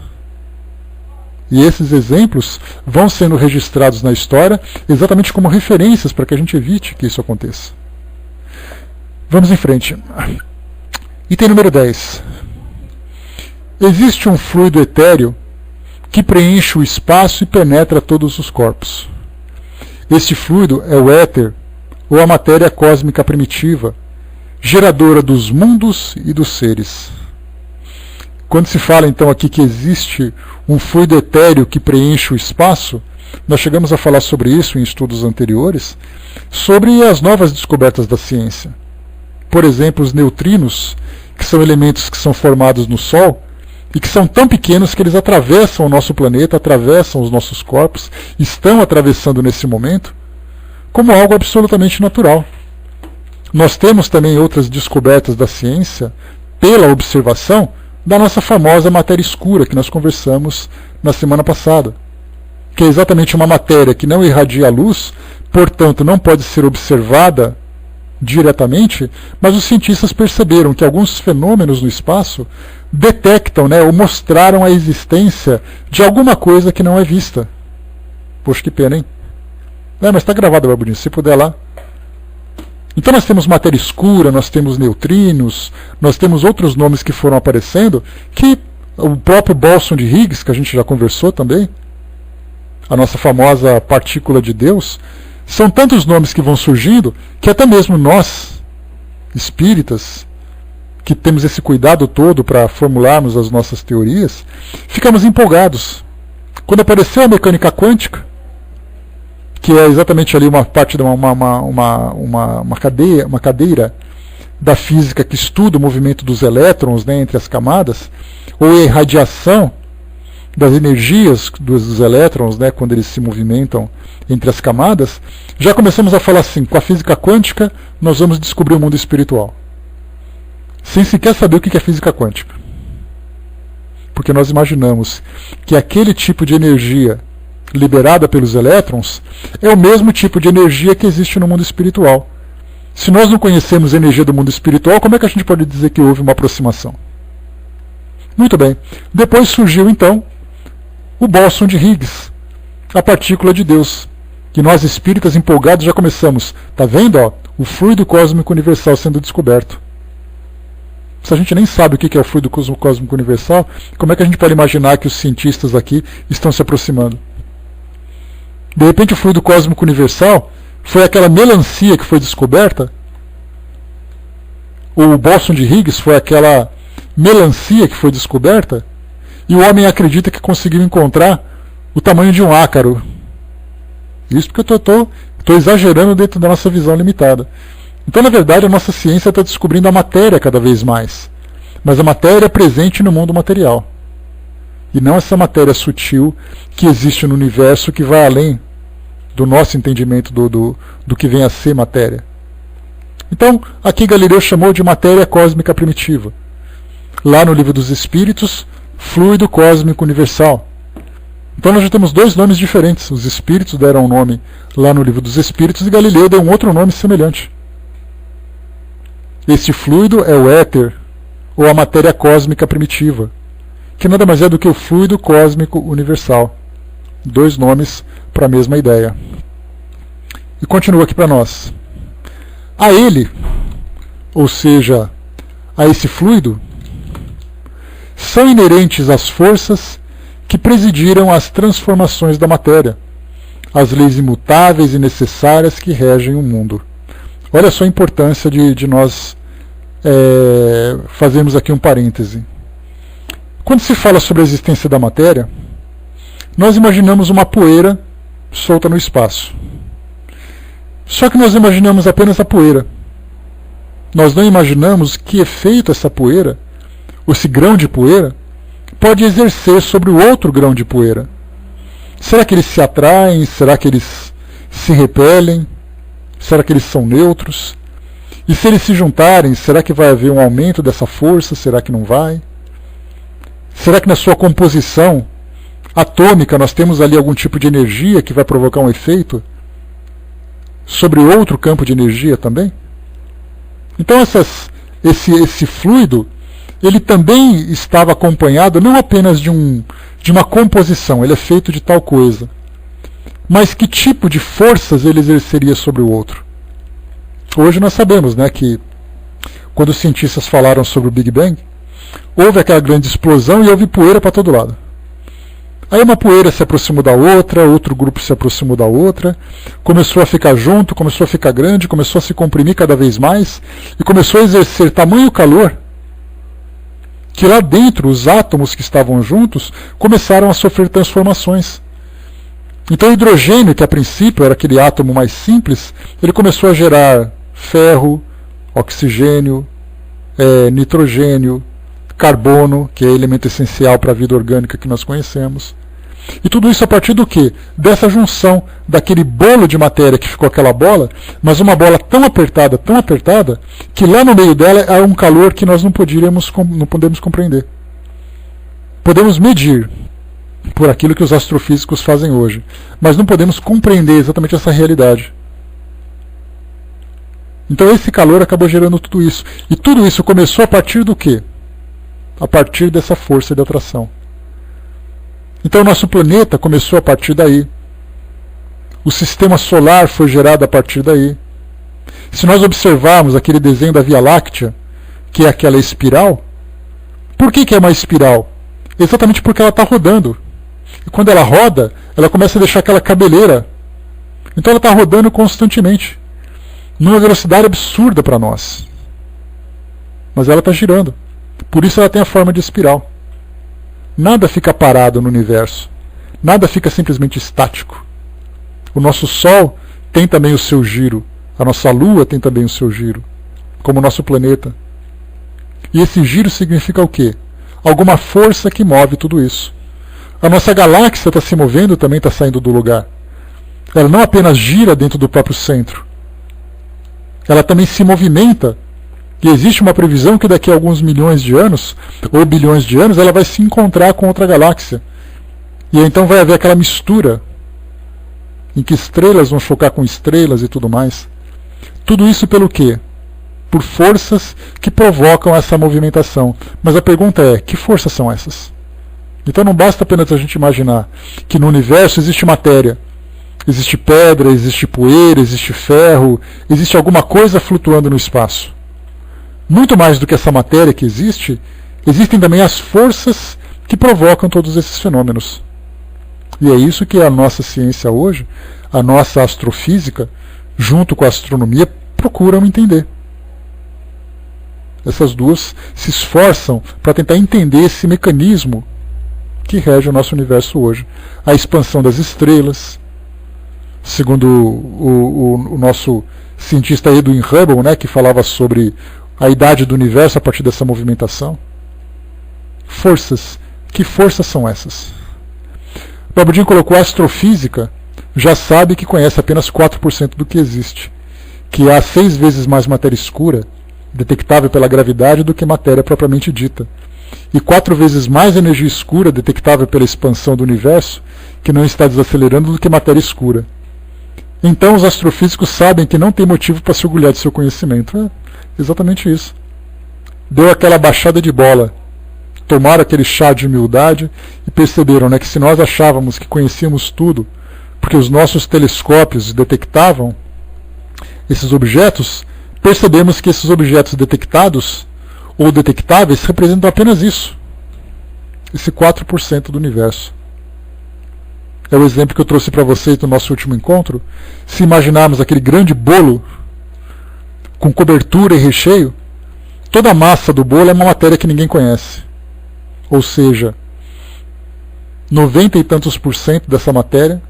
E esses exemplos vão sendo registrados na história exatamente como referências para que a gente evite que isso aconteça. Vamos em frente. Item número 10. Existe um fluido etéreo que preenche o espaço e penetra todos os corpos. Este fluido é o éter, ou a matéria cósmica primitiva, geradora dos mundos e dos seres. Quando se fala então aqui que existe um fluido etéreo que preenche o espaço, nós chegamos a falar sobre isso em estudos anteriores, sobre as novas descobertas da ciência. Por exemplo, os neutrinos, que são elementos que são formados no Sol, e que são tão pequenos que eles atravessam o nosso planeta, atravessam os nossos corpos, estão atravessando nesse momento, como algo absolutamente natural. Nós temos também outras descobertas da ciência, pela observação da nossa famosa matéria escura, que nós conversamos na semana passada, que é exatamente uma matéria que não irradia a luz, portanto não pode ser observada diretamente, mas os cientistas perceberam que alguns fenômenos no espaço detectam, ou mostraram a existência de alguma coisa que não é vista. Poxa, que pena, hein? Mas está gravado, Barbudinho, se puder lá. Então nós temos matéria escura, nós temos neutrinos, nós temos outros nomes que foram aparecendo, que o próprio bóson de Higgs, que a gente já conversou também, a nossa famosa partícula de Deus, são tantos nomes que vão surgindo, que até mesmo nós, espíritas, que temos esse cuidado todo para formularmos as nossas teorias, ficamos empolgados. Quando apareceu a mecânica quântica, que é exatamente ali uma parte de uma cadeira da física que estuda o movimento dos elétrons, entre as camadas, ou a irradiação das energias dos elétrons, quando eles se movimentam entre as camadas, já começamos a falar assim, com a física quântica nós vamos descobrir o mundo espiritual. Sem sequer saber o que é física quântica. Porque nós imaginamos que aquele tipo de energia liberada pelos elétrons é o mesmo tipo de energia que existe no mundo espiritual. Se nós não conhecemos a energia do mundo espiritual, como é que a gente pode dizer que houve uma aproximação? Muito bem. Depois surgiu então o bóson de Higgs, a partícula de Deus, que nós espíritas empolgados já começamos. Está vendo? O fluido cósmico universal sendo descoberto. Se a gente nem sabe o que é o fluido cósmico universal, como é que a gente pode imaginar que os cientistas aqui estão se aproximando? De repente o fluido cósmico universal foi aquela melancia que foi descoberta? O bóson de Higgs foi aquela melancia que foi descoberta? E o homem acredita que conseguiu encontrar o tamanho de um ácaro. Isso porque eu estou exagerando dentro da nossa visão limitada. Então, na verdade, a nossa ciência está descobrindo a matéria cada vez mais. Mas a matéria é presente no mundo material. E não essa matéria sutil que existe no universo que vai além do nosso entendimento do que vem a ser matéria. Então, aqui Galileu chamou de matéria cósmica primitiva. Lá no Livro dos Espíritos, fluido cósmico universal. Então nós já temos dois nomes diferentes. Os Espíritos deram um nome lá no Livro dos Espíritos e Galileu deu um outro nome semelhante. Este fluido é o éter, ou a matéria cósmica primitiva, que nada mais é do que o fluido cósmico universal. Dois nomes para a mesma ideia. E continua aqui para nós. A ele, ou seja, a esse fluido, são inerentes as forças que presidiram as transformações da matéria, as leis imutáveis e necessárias que regem o mundo. Olha só a importância de nós fazermos aqui um parêntese. Quando se fala sobre a existência da matéria, nós imaginamos uma poeira solta no espaço. Só que nós imaginamos apenas a poeira. Nós não imaginamos que efeito essa poeira, esse grão de poeira, pode exercer sobre o outro grão de poeira. Será que eles se atraem? Será que eles se repelem? Será que eles são neutros? E se eles se juntarem, será que vai haver um aumento dessa força? Será que não vai? Será que na sua composição atômica nós temos ali algum tipo de energia que vai provocar um efeito sobre outro campo de energia também? Então esse fluido, ele também estava acompanhado não apenas de uma composição, ele é feito de tal coisa, mas que tipo de forças ele exerceria sobre o outro. Hoje nós sabemos, né, que quando os cientistas falaram sobre o Big Bang, houve aquela grande explosão e houve poeira para todo lado. Aí uma poeira se aproximou da outra, outro grupo se aproximou da outra, começou a ficar junto, começou a ficar grande, começou a se comprimir cada vez mais e começou a exercer tamanho calor que lá dentro os átomos que estavam juntos começaram a sofrer transformações. Então o hidrogênio, que a princípio era aquele átomo mais simples, ele começou a gerar ferro, oxigênio, nitrogênio, carbono, que é elemento essencial para a vida orgânica que nós conhecemos. E tudo isso a partir do quê? Dessa junção daquele bolo de matéria que ficou aquela bola, mas uma bola tão apertada, que lá no meio dela há um calor que nós não podemos compreender. Podemos medir por aquilo que os astrofísicos fazem hoje, mas não podemos compreender exatamente essa realidade. Então esse calor acabou gerando tudo isso. E tudo isso começou a partir do quê? A partir dessa força de atração. Então o nosso planeta começou a partir daí. O sistema solar foi gerado a partir daí. Se nós observarmos aquele desenho da Via Láctea, que é aquela espiral, por que é uma espiral? Exatamente porque ela está rodando. E quando ela roda, ela começa a deixar aquela cabeleira. Então ela está rodando constantemente, numa velocidade absurda para nós. Mas ela está girando. Por isso ela tem a forma de espiral. Nada fica parado no universo. Nada fica simplesmente estático. O nosso Sol tem também o seu giro. A nossa Lua tem também o seu giro. Como o nosso planeta. E esse giro significa o quê? Alguma força que move tudo isso. A nossa galáxia está se movendo, também está saindo do lugar. Ela não apenas gira dentro do próprio centro. Ela também se movimenta. E existe uma previsão que daqui a alguns milhões de anos, ou bilhões de anos, ela vai se encontrar com outra galáxia. E então vai haver aquela mistura, em que estrelas vão chocar com estrelas e tudo mais. Tudo isso pelo quê? Por forças que provocam essa movimentação. Mas a pergunta é, que forças são essas? Então não basta apenas a gente imaginar que no universo existe matéria. Existe pedra, existe poeira, existe ferro, existe alguma coisa flutuando no espaço. Muito mais do que essa matéria que existe, existem também as forças que provocam todos esses fenômenos. E é isso que a nossa ciência hoje, a nossa astrofísica, junto com a astronomia, procuram entender. Essas duas se esforçam para tentar entender esse mecanismo que rege o nosso universo hoje. A expansão das estrelas, segundo o nosso cientista Edwin Hubble, né, que falava sobre a idade do universo a partir dessa movimentação. Forças. Que forças são essas? Babudin colocou a astrofísica, já sabe que conhece apenas 4% do que existe, que há 6 vezes mais matéria escura, detectável pela gravidade, do que matéria propriamente dita, e 4 vezes mais energia escura, detectável pela expansão do universo, que não está desacelerando, do que matéria escura. Então os astrofísicos sabem que não tem motivo para se orgulhar de seu conhecimento. Exatamente isso. Deu aquela baixada de bola tomaram aquele chá de humildade e perceberam, né, que se nós achávamos que conhecíamos tudo, porque os nossos telescópios detectavam esses objetos, percebemos que esses objetos detectados ou detectáveis representam apenas isso, esse 4% do universo. É o exemplo que eu trouxe para vocês no nosso último encontro. Se imaginarmos aquele grande bolo com cobertura e recheio, toda a massa do bolo é uma matéria que ninguém conhece. Ou seja, 90 e tantos % dessa matéria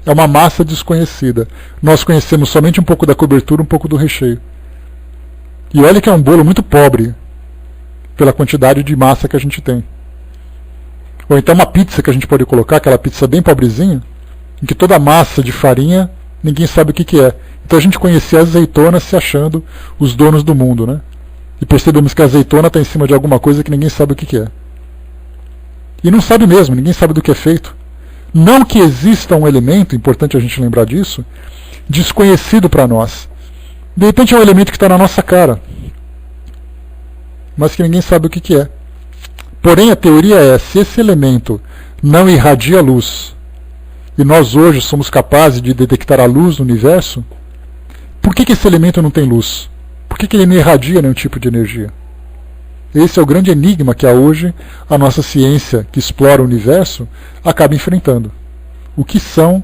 é uma massa desconhecida. Nós conhecemos somente um pouco da cobertura, um pouco do recheio. E olha que é um bolo muito pobre pela quantidade de massa que a gente tem. Ou então uma pizza que a gente pode colocar, aquela pizza bem pobrezinha, em que toda a massa de farinha ninguém sabe o que é. Então a gente conhecia a azeitona se achando os donos do mundo, né? E percebemos que a azeitona está em cima de alguma coisa que ninguém sabe o que é. E não sabe mesmo, ninguém sabe do que é feito. Não que exista um elemento, importante a gente lembrar disso, desconhecido para nós. De repente é um elemento que está na nossa cara, mas que ninguém sabe o que é. Porém, a teoria é, se esse elemento não irradia luz, e nós hoje somos capazes de detectar a luz no universo, por que esse elemento não tem luz? Por que ele não irradia nenhum tipo de energia? Esse é o grande enigma que hoje a nossa ciência, que explora o universo, acaba enfrentando. O que são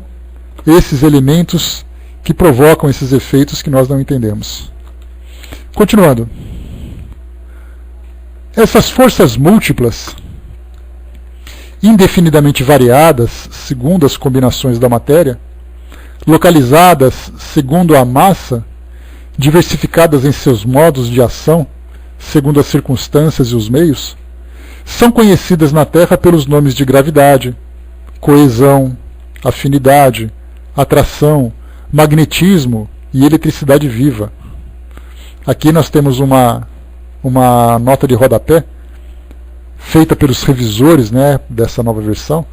esses elementos que provocam esses efeitos que nós não entendemos? Continuando. Essas forças múltiplas, indefinidamente variadas segundo as combinações da matéria, localizadas segundo a massa, diversificadas em seus modos de ação, segundo as circunstâncias e os meios, são conhecidas na Terra pelos nomes de gravidade, coesão, afinidade, atração, magnetismo e eletricidade viva. Aqui nós temos uma nota de rodapé feita pelos revisores, né, dessa nova versão,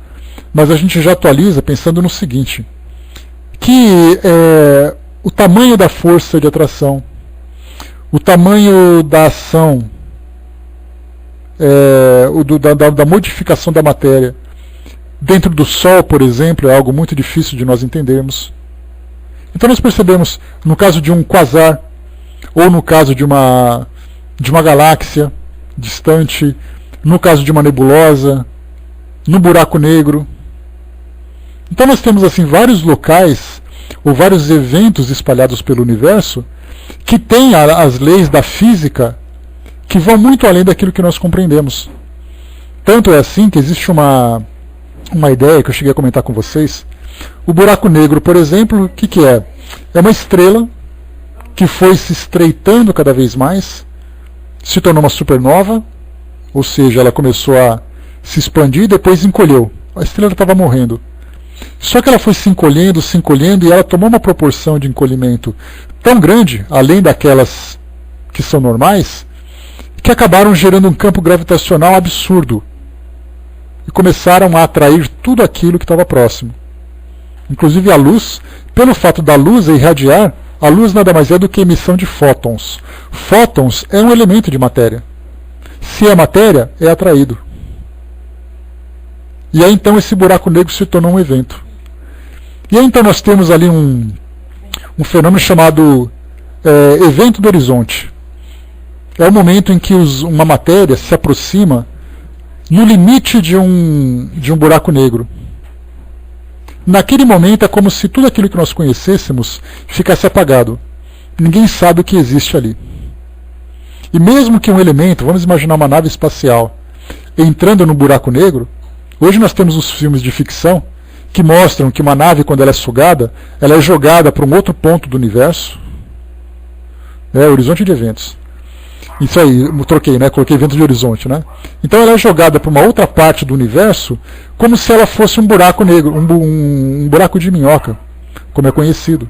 mas a gente já atualiza pensando no seguinte, que o tamanho da força de atração, o tamanho da ação, da modificação da matéria dentro do Sol, por exemplo, é algo muito difícil de nós entendermos. Então nós percebemos, no caso de um quasar, ou no caso de uma galáxia distante, no caso de uma nebulosa, no buraco negro. Então nós temos assim vários locais ou vários eventos espalhados pelo universo que têm as leis da física que vão muito além daquilo que nós compreendemos. Tanto é assim que existe uma ideia que eu cheguei a comentar com vocês. O buraco negro, por exemplo, o que é? É uma estrela que foi se estreitando cada vez mais, se tornou uma supernova, ou seja, ela começou a se expandir e depois encolheu. A estrela estava morrendo. Só que ela foi se encolhendo e ela tomou uma proporção de encolhimento tão grande, além daquelas que são normais, que acabaram gerando um campo gravitacional absurdo e começaram a atrair tudo aquilo que estava próximo. Inclusive a luz, pelo fato da luz irradiar, a luz nada mais é do que emissão de fótons. Fótons é um elemento de matéria. Se é matéria, é atraído. E aí então esse buraco negro se tornou um evento. E aí então nós temos ali um fenômeno chamado evento do horizonte. É o momento em que uma matéria se aproxima no limite de um buraco negro. Naquele momento é como se tudo aquilo que nós conhecêssemos ficasse apagado. Ninguém sabe o que existe ali. E mesmo que um elemento, vamos imaginar uma nave espacial, entrando no buraco negro, hoje nós temos os filmes de ficção que mostram que uma nave, quando ela é sugada, ela é jogada para um outro ponto do universo. Horizonte de eventos. Isso aí, eu troquei, né? Coloquei evento de horizonte, né? Então ela é jogada para uma outra parte do universo como se ela fosse um buraco negro, um buraco de minhoca, como é conhecido.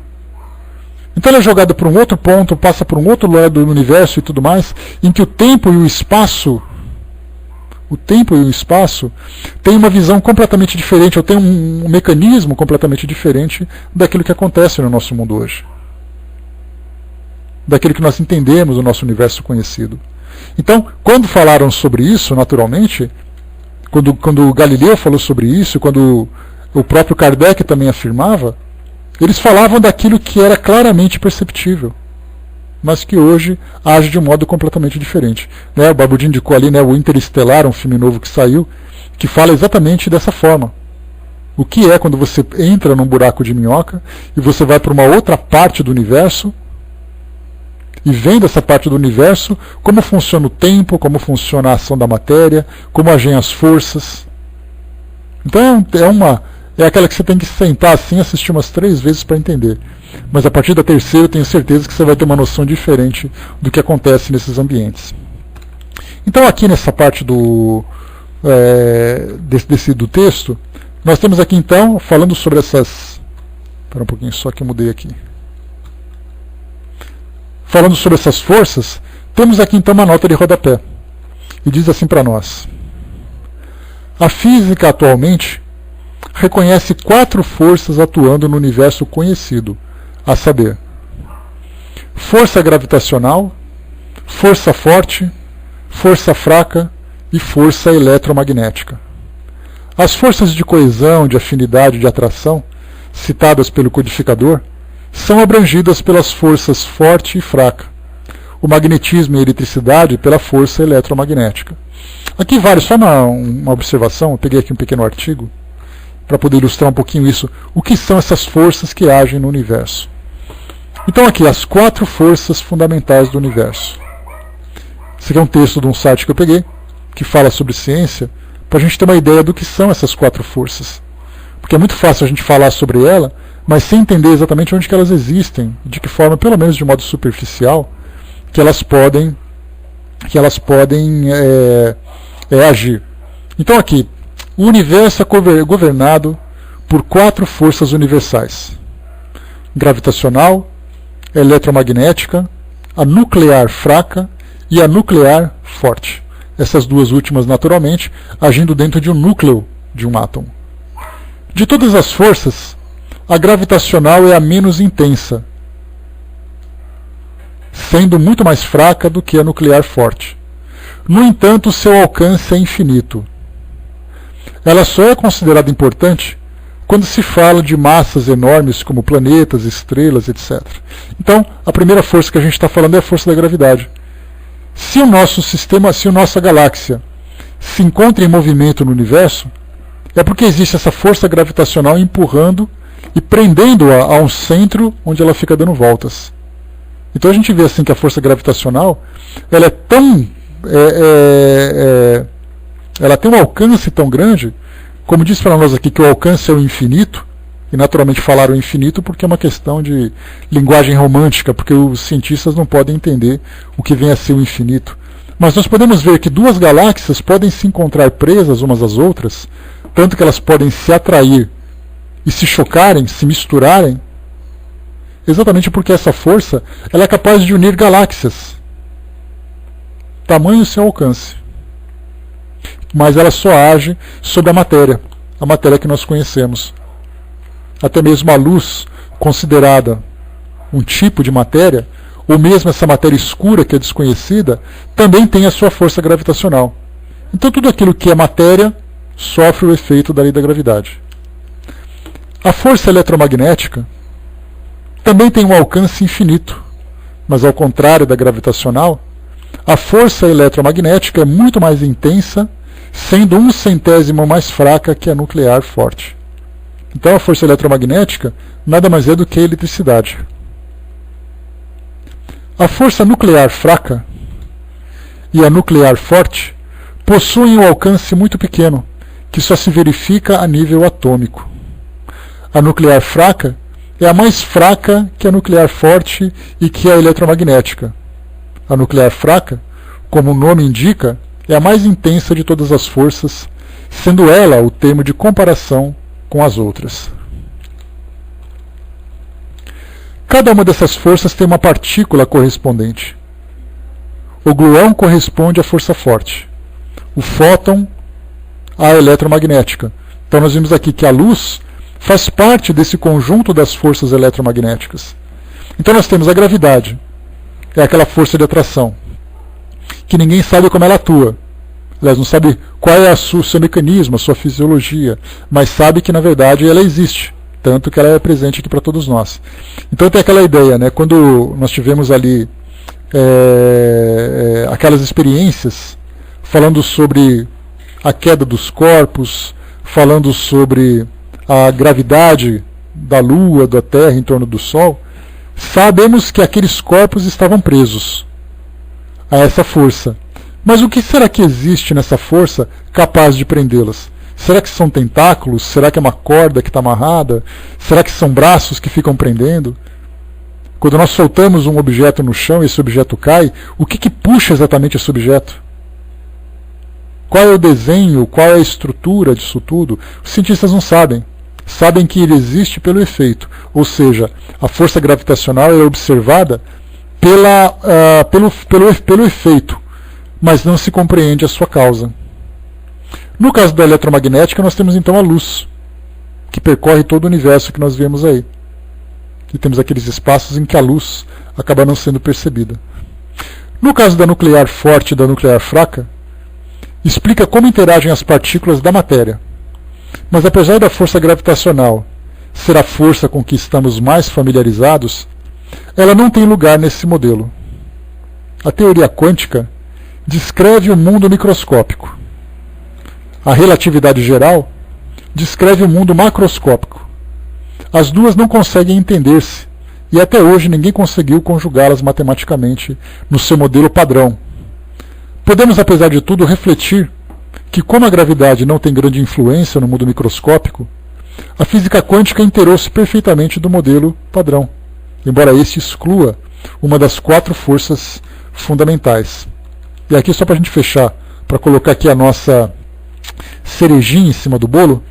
Então ela é jogada para um outro ponto, passa por um outro lado do universo e tudo mais, em que o tempo e o espaço têm uma visão completamente diferente, ou tem um mecanismo completamente diferente daquilo que acontece no nosso mundo hoje. Daquilo que nós entendemos do nosso universo conhecido. Então, quando falaram sobre isso, naturalmente, quando o Galileu falou sobre isso, quando o próprio Kardec também afirmava, eles falavam daquilo que era claramente perceptível, mas que hoje age de um modo completamente diferente. Né? O Barbudinho indicou ali, né, o Interestelar, um filme novo que saiu, que fala exatamente dessa forma. O que é quando você entra num buraco de minhoca e você vai para uma outra parte do universo e vem dessa parte do universo como funciona o tempo, como funciona a ação da matéria, como agem as forças. Então é aquela que você tem que sentar assim e assistir umas 3 vezes para entender. Mas a partir da terceira eu tenho certeza que você vai ter uma noção diferente do que acontece nesses ambientes. Então aqui nessa parte do texto, nós temos aqui então, falando sobre essas... Espera um pouquinho só que eu mudei aqui. Falando sobre essas forças, temos aqui então uma nota de rodapé. E diz assim para nós: a física atualmente reconhece 4 forças atuando no universo conhecido, a saber, força gravitacional, força forte, força fraca e força eletromagnética. As forças de coesão, de afinidade e de atração, citadas pelo codificador, são abrangidas pelas forças forte e fraca, o magnetismo e a eletricidade pela força eletromagnética. Aqui vale só uma observação, eu peguei aqui um pequeno artigo, para poder ilustrar um pouquinho isso, o que são essas forças que agem no universo. Então aqui, as 4 forças fundamentais do universo. Esse aqui é um texto de um site que eu peguei, que fala sobre ciência, para a gente ter uma ideia do que são essas 4 forças. Porque é muito fácil a gente falar sobre ela, mas sem entender exatamente onde que elas existem, de que forma, pelo menos de modo superficial, que elas podem agir. Então aqui, o universo é governado por 4 forças universais: gravitacional, eletromagnética, a nuclear fraca e a nuclear forte. Essas 2 últimas, naturalmente, agindo dentro de um núcleo de um átomo. De todas as forças, a gravitacional é a menos intensa, sendo muito mais fraca do que a nuclear forte. No entanto, seu alcance é infinito. Ela só é considerada importante quando se fala de massas enormes como planetas, estrelas, etc. Então, a primeira força que a gente está falando é a força da gravidade. Se o nosso sistema, se a nossa galáxia se encontra em movimento no universo, é porque existe essa força gravitacional empurrando e prendendo-a a um centro onde ela fica dando voltas. Então a gente vê assim que a força gravitacional ela é tão ela tem um alcance tão grande, como diz para nós aqui que o alcance é o infinito, e naturalmente falaram infinito porque é uma questão de linguagem romântica, porque os cientistas não podem entender o que vem a ser o infinito. Mas nós podemos ver que 2 galáxias podem se encontrar presas umas às outras, tanto que elas podem se atrair e se chocarem, se misturarem, exatamente porque essa força ela é capaz de unir galáxias. Tamanho seu alcance. Mas ela só age sobre a matéria que nós conhecemos. Até mesmo a luz, considerada um tipo de matéria, ou mesmo essa matéria escura que é desconhecida, também tem a sua força gravitacional. Então tudo aquilo que é matéria sofre o efeito da lei da gravidade. A força eletromagnética também tem um alcance infinito, mas ao contrário da gravitacional, a força eletromagnética é muito mais intensa, sendo 1/100º mais fraca que a nuclear forte. Então a força eletromagnética nada mais é do que a eletricidade. A força nuclear fraca e a nuclear forte possuem um alcance muito pequeno, que só se verifica a nível atômico. A nuclear fraca é a mais fraca que a nuclear forte e que a eletromagnética. A nuclear fraca, como o nome indica, é a mais intensa de todas as forças, sendo ela o termo de comparação com as outras. Cada uma dessas forças tem uma partícula correspondente. O gluão corresponde à força forte, o fóton à eletromagnética. Então nós vimos aqui que a luz faz parte desse conjunto das forças eletromagnéticas. Então nós temos a gravidade, é aquela força de atração, que ninguém sabe como ela atua. Aliás, não sabe qual é o seu mecanismo, a sua fisiologia, mas sabe que, na verdade, ela existe, tanto que ela é presente aqui para todos nós. Então tem aquela ideia, né? Quando nós tivemos ali aquelas experiências falando sobre a queda dos corpos, falando sobre a gravidade da Lua, da Terra em torno do Sol, sabemos que aqueles corpos estavam presos a essa força. Mas o que será que existe nessa força capaz de prendê-las? Será que são tentáculos? Será que é uma corda que está amarrada? Será que são braços que ficam prendendo? Quando nós soltamos um objeto no chão e esse objeto cai, o que puxa exatamente esse objeto? Qual é o desenho, qual é a estrutura disso tudo? Os cientistas não sabem. Sabem que ele existe pelo efeito. Ou seja, a força gravitacional é observada pelo efeito, mas não se compreende a sua causa. No caso da eletromagnética, nós temos então a luz, que percorre todo o universo que nós vemos aí. E temos aqueles espaços em que a luz acaba não sendo percebida. No caso da nuclear forte e da nuclear fraca, explica como interagem as partículas da matéria. Mas apesar da força gravitacional ser a força com que estamos mais familiarizados, ela não tem lugar nesse modelo. A teoria quântica descreve o mundo microscópico. A relatividade geral descreve o mundo macroscópico. As duas não conseguem entender-se, e até hoje ninguém conseguiu conjugá-las matematicamente no seu modelo padrão. Podemos, apesar de tudo, refletir que, como a gravidade não tem grande influência no mundo microscópico, a física quântica inteirou-se perfeitamente do modelo padrão, embora este exclua uma das 4 forças fundamentais. E aqui, só para a gente fechar, para colocar aqui a nossa cerejinha em cima do bolo,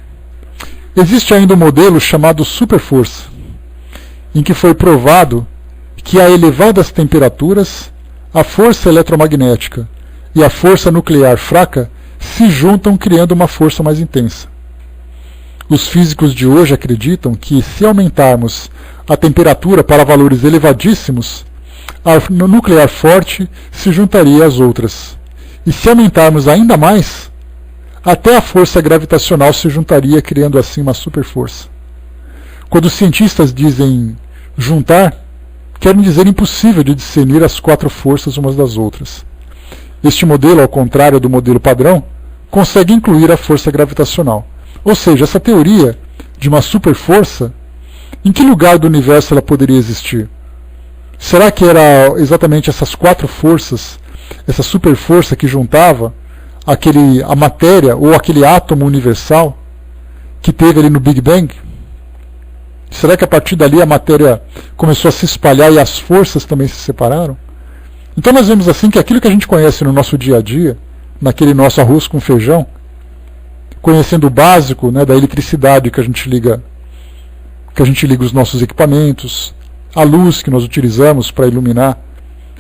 existe ainda um modelo chamado superforça, em que foi provado que a elevadas temperaturas, a força eletromagnética e a força nuclear fraca se juntam criando uma força mais intensa. Os físicos de hoje acreditam que, se aumentarmos a temperatura para valores elevadíssimos, a nuclear forte se juntaria às outras. E se aumentarmos ainda mais, até a força gravitacional se juntaria, criando assim uma superforça. Quando os cientistas dizem juntar, querem dizer impossível de discernir as 4 forças umas das outras. Este modelo, ao contrário do modelo padrão, consegue incluir a força gravitacional. Ou seja, essa teoria de uma superforça, em que lugar do universo ela poderia existir? Será que era exatamente essas 4 forças, essa superforça que juntava a matéria ou aquele átomo universal que teve ali no Big Bang? Será que a partir dali a matéria começou a se espalhar e as forças também se separaram? Então nós vemos assim que aquilo que a gente conhece no nosso dia a dia, naquele nosso arroz com feijão, conhecendo o básico, né, da eletricidade que a gente liga os nossos equipamentos, a luz que nós utilizamos para iluminar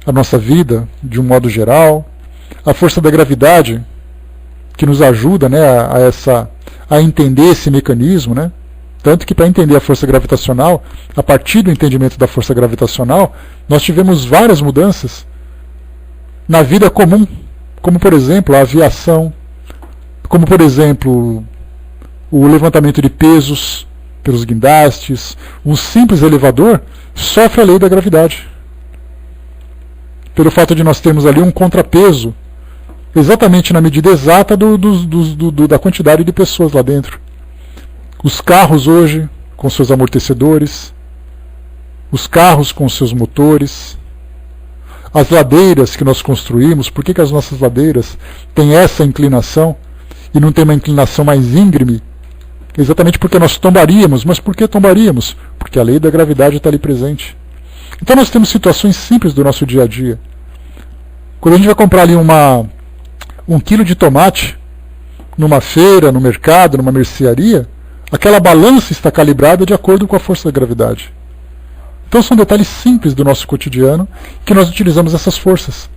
a nossa vida de um modo geral, a força da gravidade que nos ajuda, né, a entender esse mecanismo, né? Tanto que, para entender a força gravitacional, a partir do entendimento da força gravitacional, nós tivemos várias mudanças na vida comum, como, por exemplo, a aviação, como, por exemplo, o levantamento de pesos pelos guindastes. Um simples elevador sofre a lei da gravidade, pelo fato de nós termos ali um contrapeso exatamente na medida exata da quantidade de pessoas lá dentro. Os carros hoje, com seus amortecedores, os carros com seus motores, as ladeiras que nós construímos. Por que as nossas ladeiras têm essa inclinação e não tem uma inclinação mais íngreme? Exatamente porque nós tombaríamos. Mas por que tombaríamos? Porque a lei da gravidade está ali presente. Então nós temos situações simples do nosso dia a dia. Quando a gente vai comprar ali 1 quilo de tomate numa feira, no mercado, numa mercearia, aquela balança está calibrada de acordo com a força da gravidade. Então são detalhes simples do nosso cotidiano que nós utilizamos essas forças.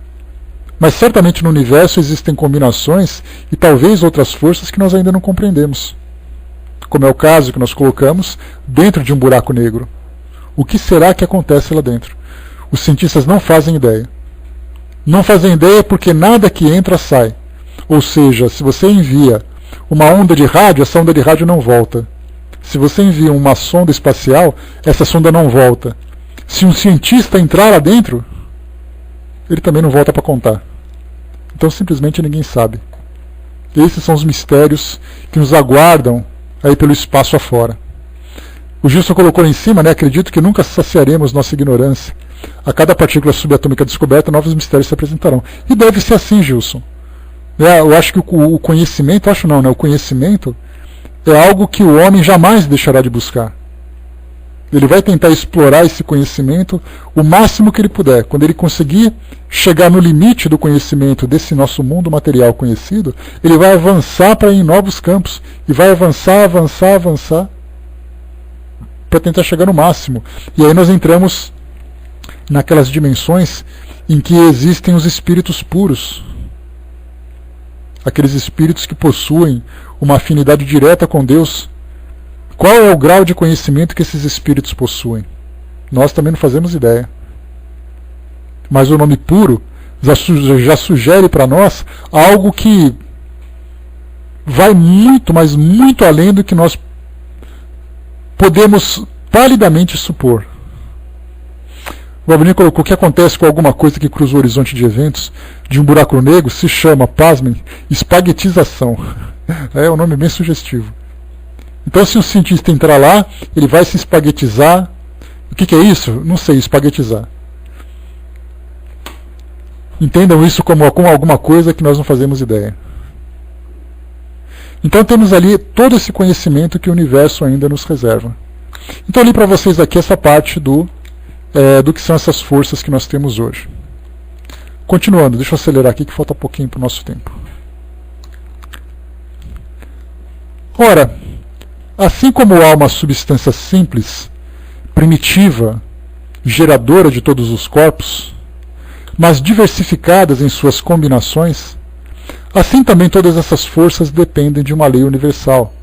Mas certamente no universo existem combinações e talvez outras forças que nós ainda não compreendemos. Como é o caso que nós colocamos dentro de um buraco negro. O que será que acontece lá dentro? Os cientistas não fazem ideia. Não fazem ideia porque nada que entra sai. Ou seja, se você envia uma onda de rádio, essa onda de rádio não volta. Se você envia uma sonda espacial, essa sonda não volta. Se um cientista entrar lá dentro, ele também não volta para contar. Então simplesmente ninguém sabe. Esses são os mistérios que nos aguardam aí pelo espaço afora. O Gilson colocou lá em cima, né? Acredito que nunca saciaremos nossa ignorância. A cada partícula subatômica descoberta, novos mistérios se apresentarão. E deve ser assim, Gilson. Eu acho que o conhecimento, acho não, né? O conhecimento é algo que o homem jamais deixará de buscar. Ele vai tentar explorar esse conhecimento o máximo que ele puder. Quando ele conseguir chegar no limite do conhecimento desse nosso mundo material conhecido, ele vai avançar para ir em novos campos. E vai avançar para tentar chegar no máximo. E aí nós entramos naquelas dimensões em que existem os espíritos puros. Aqueles espíritos que possuem uma afinidade direta com Deus. Qual é o grau de conhecimento que esses espíritos possuem? Nós também não fazemos ideia. Mas o nome puro já sugere para nós algo que vai muito, mas muito além do que nós podemos palidamente supor. O Gabriel colocou: o que acontece com alguma coisa que cruza o horizonte de eventos de um buraco negro se chama, pasmem, espaguetização. É um nome bem sugestivo. Então, se um cientista entrar lá, ele vai se espaguetizar. O que é isso? Não sei, espaguetizar. Entendam isso como alguma coisa que nós não fazemos ideia. Então temos ali todo esse conhecimento que o universo ainda nos reserva. Então eu li para vocês aqui essa parte do que são essas forças que nós temos hoje. Continuando, deixa eu acelerar aqui que falta pouquinho para o nosso tempo. Ora, assim como há uma substância simples, primitiva, geradora de todos os corpos, mas diversificadas em suas combinações, assim também todas essas forças dependem de uma lei universal,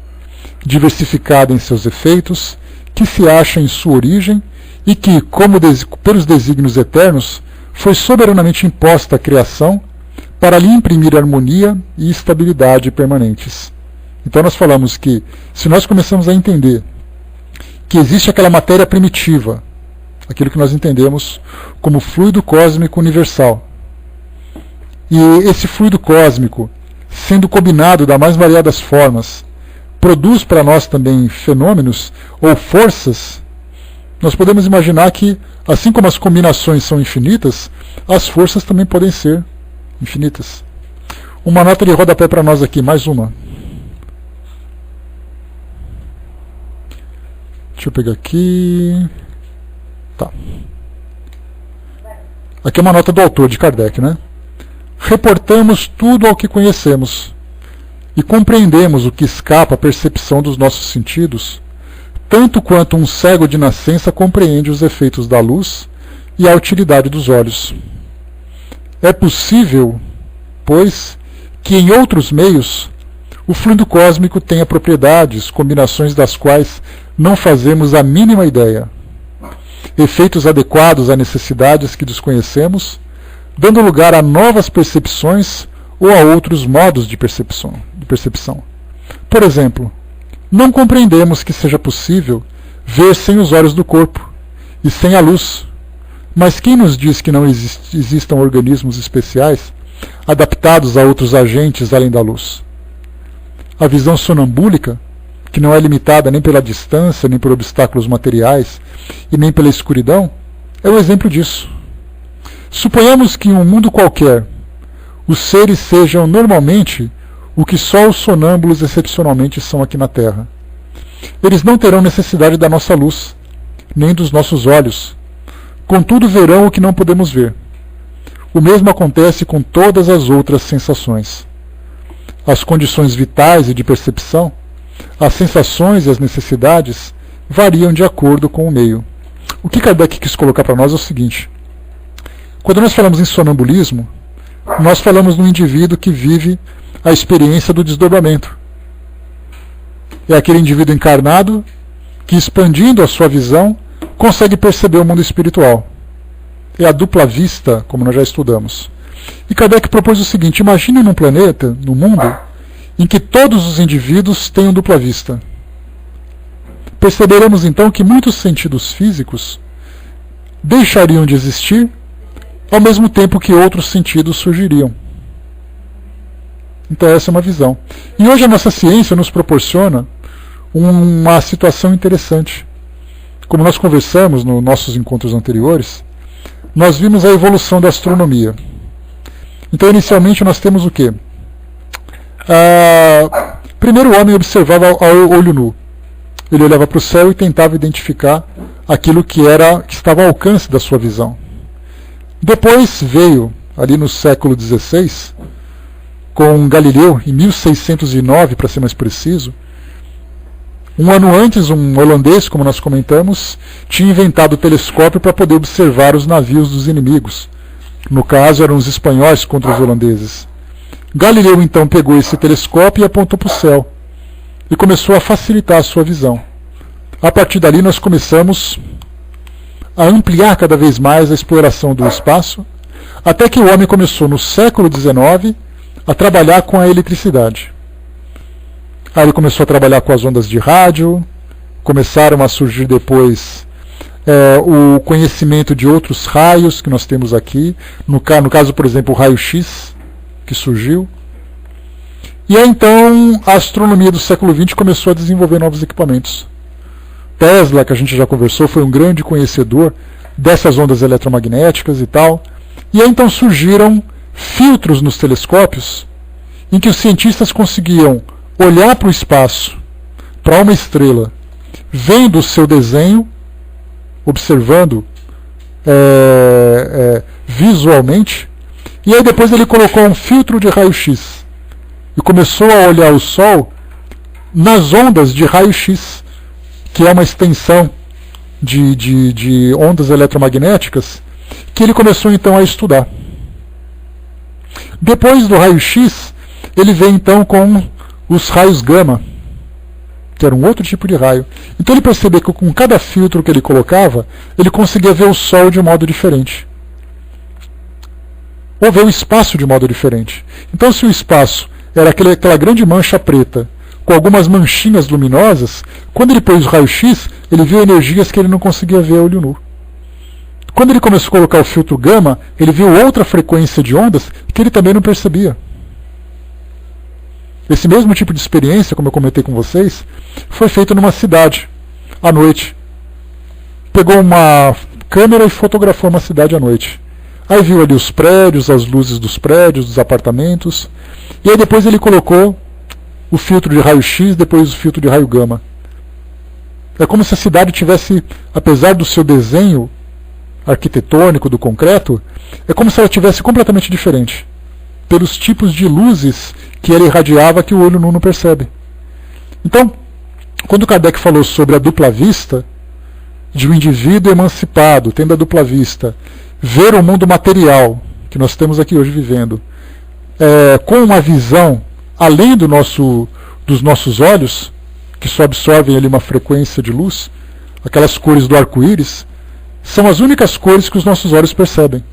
diversificada em seus efeitos, que se acha em sua origem e que, como pelos desígnios eternos, foi soberanamente imposta à criação para lhe imprimir harmonia e estabilidade permanentes. Então nós falamos que, se nós começamos a entender que existe aquela matéria primitiva, aquilo que nós entendemos como fluido cósmico universal, e esse fluido cósmico, sendo combinado das mais variadas formas, produz para nós também fenômenos ou forças, nós podemos imaginar que, assim como as combinações são infinitas, as forças também podem ser infinitas. Uma nota de rodapé para nós aqui, mais uma. Deixa eu pegar aqui. Tá. Aqui é uma nota do autor, de Kardec, né? Reportamos tudo ao que conhecemos e compreendemos o que escapa à percepção dos nossos sentidos, tanto quanto um cego de nascença compreende os efeitos da luz e a utilidade dos olhos. É possível, pois, que em outros meios o fluido cósmico tenha propriedades, combinações das quais não fazemos a mínima ideia, efeitos adequados a necessidades que desconhecemos, dando lugar a novas percepções ou a outros modos de percepção. Por exemplo, não compreendemos que seja possível ver sem os olhos do corpo e sem a luz, mas quem nos diz que não existam organismos especiais adaptados a outros agentes além da luz? A visão sonambúlica, que não é limitada nem pela distância, nem por obstáculos materiais e nem pela escuridão, é um exemplo disso. Suponhamos que em um mundo qualquer os seres sejam normalmente o que só os sonâmbulos excepcionalmente são aqui na Terra. Eles não terão necessidade da nossa luz, nem dos nossos olhos. Contudo, verão o que não podemos ver. O mesmo acontece com todas as outras sensações. As condições vitais e de percepção, as sensações e as necessidades variam de acordo com o meio. O que Kardec quis colocar para nós é o seguinte: quando nós falamos em sonambulismo, nós falamos no indivíduo que vive a experiência do desdobramento. É aquele indivíduo encarnado que, expandindo a sua visão, consegue perceber o mundo espiritual. É a dupla vista, como nós já estudamos. E Kardec propôs o seguinte: imagine num planeta, no mundo, em que todos os indivíduos tenham dupla vista. Perceberemos então que muitos sentidos físicos deixariam de existir, ao mesmo tempo que outros sentidos surgiriam. Então essa é uma visão. E hoje a nossa ciência nos proporciona uma situação interessante. Como nós conversamos nos nossos encontros anteriores, nós vimos a evolução da astronomia. Então inicialmente nós temos o quê? Primeiro o homem observava ao olho nu. Ele olhava para o céu e tentava identificar aquilo que estava ao alcance da sua visão. Depois veio, ali no século XVI, com Galileu, em 1609, para ser mais preciso. Um ano antes, um holandês, como nós comentamos, tinha inventado o telescópio para poder observar os navios dos inimigos. No caso, eram os espanhóis contra os holandeses. Galileu, então, pegou esse telescópio e apontou para o céu. E começou a facilitar a sua visão. A partir dali, nós começamos a ampliar cada vez mais a exploração do espaço, até que o homem começou, no século XIX, a trabalhar com a eletricidade. Aí ele começou a trabalhar com as ondas de rádio, começaram a surgir depois o conhecimento de outros raios que nós temos aqui, no caso, por exemplo, o raio-x, que surgiu. E aí então a astronomia do século XX começou a desenvolver novos equipamentos. Tesla, que a gente já conversou, foi um grande conhecedor dessas ondas eletromagnéticas e tal. E aí então surgiram filtros nos telescópios em que os cientistas conseguiam olhar para o espaço, para uma estrela, vendo o seu desenho, observando visualmente, e aí depois ele colocou um filtro de raio-x e começou a olhar o Sol nas ondas de raio-x, que é uma extensão de ondas eletromagnéticas, que ele começou então a estudar. Depois do raio-x, ele veio então com os raios gama, que era um outro tipo de raio. Então ele percebeu que com cada filtro que ele colocava, ele conseguia ver o Sol de um modo diferente. Ou ver o espaço de um modo diferente. Então se o espaço era aquela grande mancha preta, com algumas manchinhas luminosas, quando ele pôs o raio-x, ele viu energias que ele não conseguia ver a olho nu. Quando ele começou a colocar o filtro gama, ele viu outra frequência de ondas que ele também não percebia. Esse mesmo tipo de experiência, como eu comentei com vocês, foi feito numa cidade, à noite. Pegou uma câmera e fotografou uma cidade à noite. Aí viu ali os prédios, as luzes dos prédios, dos apartamentos, e aí depois ele colocou o filtro de raio-x, depois o filtro de raio gama. É como se a cidade tivesse, apesar do seu desenho arquitetônico do concreto, é como se ela tivesse completamente diferente, pelos tipos de luzes que ela irradiava que o olho nu não percebe. Então, quando Kardec falou sobre a dupla vista, de um indivíduo emancipado, tendo a dupla vista, ver o mundo material que nós temos aqui hoje vivendo, com uma visão além dos nossos olhos, que só absorvem ali uma frequência de luz, aquelas cores do arco-íris, são as únicas cores que os nossos olhos percebem.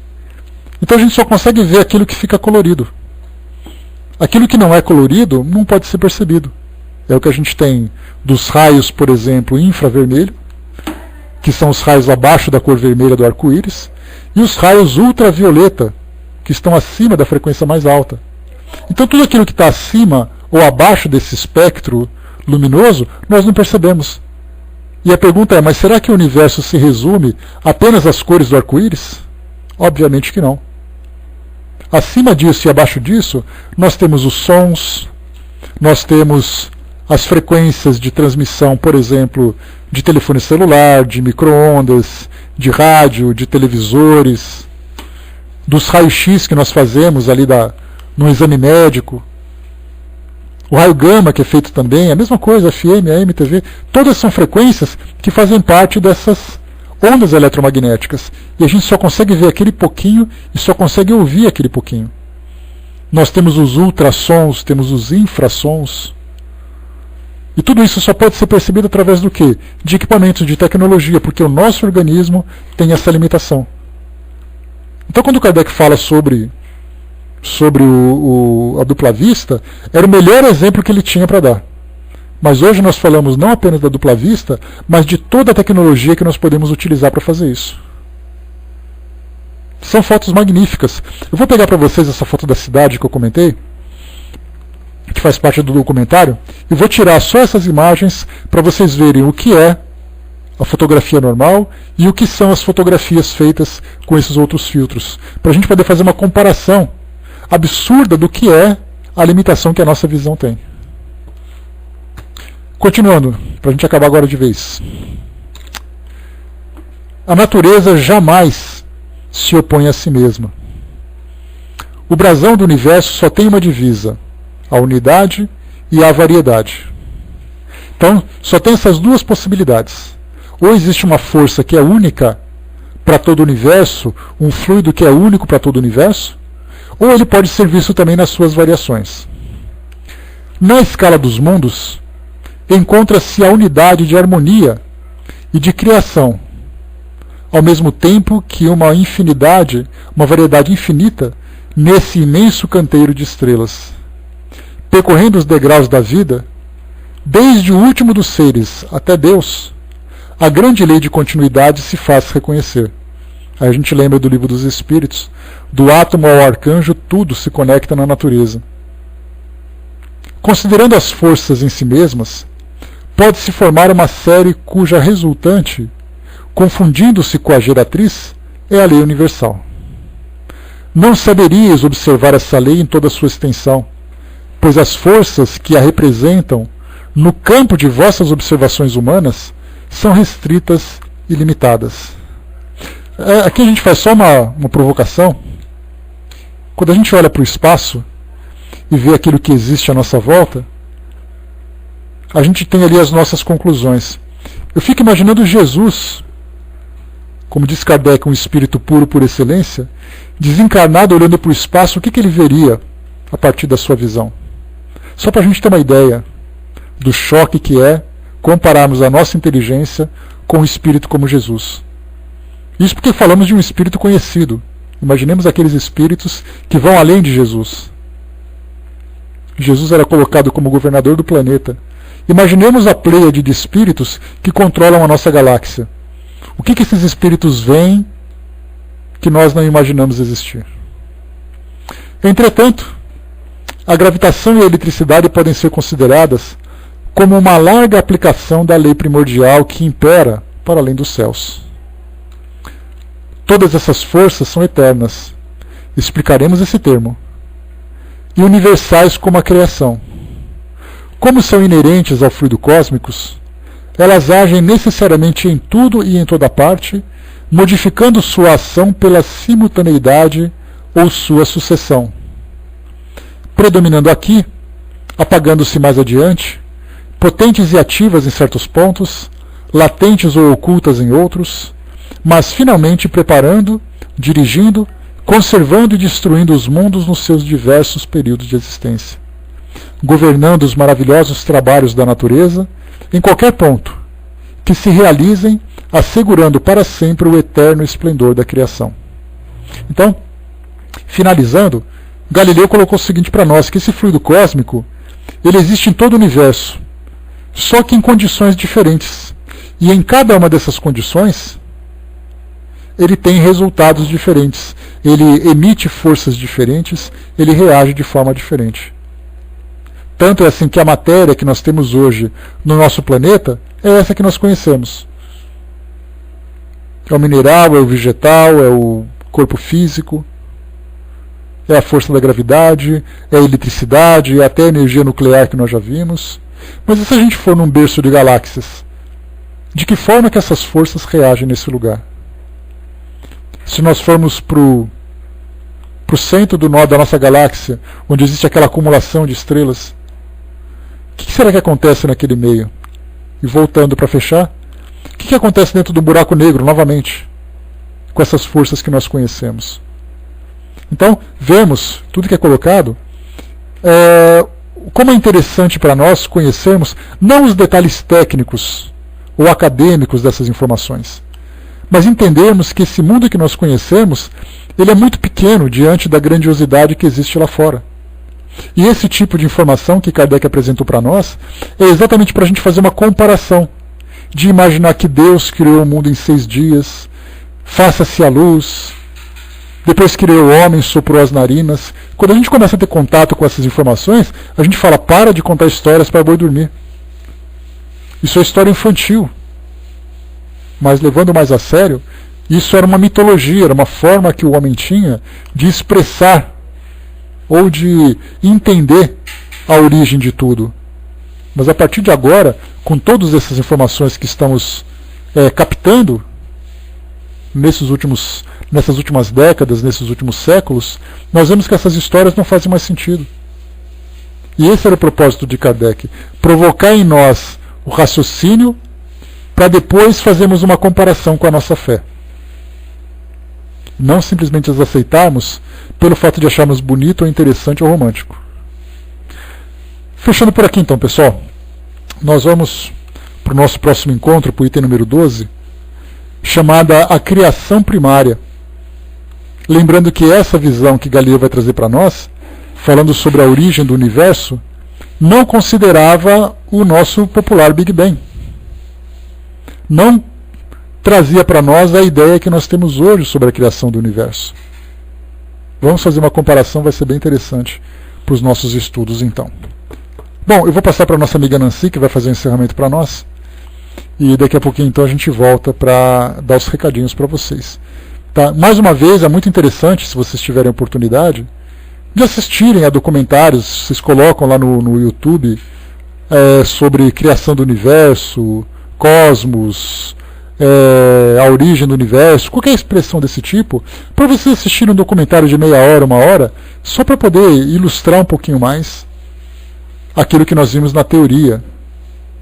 Então a gente só consegue ver aquilo que fica colorido. Aquilo que não é colorido não pode ser percebido. É o que a gente tem dos raios, por exemplo, infravermelho, que são os raios abaixo da cor vermelha do arco-íris, e os raios ultravioleta, que estão acima da frequência mais alta. Então tudo aquilo que está acima ou abaixo desse espectro luminoso, nós não percebemos. E a pergunta é, mas será que o universo se resume apenas às cores do arco-íris? Obviamente que não. Acima disso e abaixo disso, nós temos os sons, nós temos as frequências de transmissão, por exemplo, de telefone celular, de micro-ondas, de rádio, de televisores, dos raios-x que nós fazemos ali no exame médico. O raio gama, que é feito também, é a mesma coisa, FM, AM, TV, todas são frequências que fazem parte dessas ondas eletromagnéticas. E a gente só consegue ver aquele pouquinho e só consegue ouvir aquele pouquinho. Nós temos os ultrassons, temos os infrassons. E tudo isso só pode ser percebido através do quê? De equipamentos de tecnologia, porque o nosso organismo tem essa limitação. Então quando Kardec fala sobre sobre a dupla vista, era o melhor exemplo que ele tinha para dar. Mas hoje nós falamos não apenas da dupla vista, mas de toda a tecnologia que nós podemos utilizar para fazer isso. São fotos magníficas. Eu vou pegar para vocês essa foto da cidade que eu comentei, que faz parte do documentário, e vou tirar só essas imagens para vocês verem o que é a fotografia normal e o que são as fotografias feitas com esses outros filtros, para a gente poder fazer uma comparação absurda do que é a limitação que a nossa visão tem. Continuando, para a gente acabar agora de vez. A natureza jamais se opõe a si mesma. O brasão do universo só tem uma divisa: a unidade e a variedade. Então, só tem essas duas possibilidades. Ou existe uma força que é única para todo o universo, um fluido que é único para todo o universo, ou ele pode ser visto também nas suas variações. Na escala dos mundos, encontra-se a unidade de harmonia e de criação, ao mesmo tempo que uma infinidade, uma variedade infinita, nesse imenso canteiro de estrelas. Percorrendo os degraus da vida, desde o último dos seres até Deus, a grande lei de continuidade se faz reconhecer. Aí a gente lembra do Livro dos Espíritos, do átomo ao arcanjo, tudo se conecta na natureza. Considerando as forças em si mesmas, pode-se formar uma série cuja resultante, confundindo-se com a geratriz, é a lei universal. Não saberíeis observar essa lei em toda a sua extensão, pois as forças que a representam no campo de vossas observações humanas são restritas e limitadas. Aqui a gente faz só uma provocação. Quando a gente olha para o espaço e vê aquilo que existe à nossa volta, a gente tem ali as nossas conclusões. Eu fico imaginando Jesus, como diz Kardec, um espírito puro por excelência, desencarnado olhando para o espaço, o que ele veria a partir da sua visão? Só para a gente ter uma ideia do choque que é compararmos a nossa inteligência com um espírito como Jesus. Isso porque falamos de um espírito conhecido. Imaginemos aqueles espíritos que vão além de Jesus. Jesus era colocado como governador do planeta. Imaginemos a pleiade de espíritos que controlam a nossa galáxia. O que esses espíritos veem que nós não imaginamos existir? Entretanto, a gravitação e a eletricidade podem ser consideradas como uma larga aplicação da lei primordial que impera para além dos céus. Todas essas forças são eternas. Explicaremos esse termo. E universais como a criação. Como são inerentes ao fluido cósmico, elas agem necessariamente em tudo e em toda parte, modificando sua ação pela simultaneidade ou sua sucessão. Predominando aqui, apagando-se mais adiante, potentes e ativas em certos pontos, latentes ou ocultas em outros, mas finalmente preparando, dirigindo, conservando e destruindo os mundos nos seus diversos períodos de existência, governando os maravilhosos trabalhos da natureza em qualquer ponto, que se realizem, assegurando para sempre o eterno esplendor da criação. Então, finalizando, Galileu colocou o seguinte para nós, que esse fluido cósmico, ele existe em todo o universo, só que em condições diferentes. E em cada uma dessas condições, ele tem resultados diferentes. Ele emite forças diferentes, ele reage de forma diferente. Tanto é assim que a matéria que nós temos hoje no nosso planeta é essa que nós conhecemos. É o mineral, é o vegetal, é o corpo físico, é a força da gravidade, é a eletricidade, é até a energia nuclear que nós já vimos. Mas e se a gente for num berço de galáxias? De que forma que essas forças reagem nesse lugar? Se nós formos para o centro do nó da nossa galáxia, onde existe aquela acumulação de estrelas, o que será que acontece naquele meio? E voltando para fechar, o que acontece dentro do buraco negro, novamente, com essas forças que nós conhecemos? Então, vemos tudo que é colocado, como é interessante para nós conhecermos não os detalhes técnicos ou acadêmicos dessas informações, mas entendermos que esse mundo que nós conhecemos, ele é muito pequeno diante da grandiosidade que existe lá fora. E esse tipo de informação que Kardec apresentou para nós é exatamente para a gente fazer uma comparação, de imaginar que Deus criou o mundo em 6 dias, faça-se a luz, depois criou o homem, soprou as narinas. Quando a gente começa a ter contato com essas informações, a gente fala, para de contar histórias para boi dormir. Isso é história infantil. Mas levando mais a sério, isso era uma mitologia, era uma forma que o homem tinha de expressar ou de entender a origem de tudo. Mas a partir de agora, com todas essas informações que estamos captando nessas últimas décadas, nesses últimos séculos, nós vemos que essas histórias não fazem mais sentido. E esse era o propósito de Kardec, provocar em nós o raciocínio para depois fazermos uma comparação com a nossa fé. Não simplesmente as aceitarmos pelo fato de acharmos bonito, ou interessante ou romântico. Fechando por aqui então, pessoal. Nós vamos para o nosso próximo encontro, para o item número 12, chamada A Criação Primária. Lembrando que essa visão que Galileu vai trazer para nós, falando sobre a origem do universo, não considerava o nosso popular Big Bang. Não trazia para nós a ideia que nós temos hoje sobre a criação do universo. Vamos fazer uma comparação, vai ser bem interessante para os nossos estudos então. Bom, eu vou passar para a nossa amiga Nancy, que vai fazer o encerramento para nós, e daqui a pouquinho então a gente volta para dar os recadinhos para vocês. Tá? Mais uma vez, é muito interessante, se vocês tiverem oportunidade, de assistirem a documentários, vocês colocam lá no YouTube, sobre criação do universo, cosmos, a origem do universo, qualquer expressão desse tipo, para vocês assistirem um documentário de meia hora, 1 hora, só para poder ilustrar um pouquinho mais aquilo que nós vimos na teoria.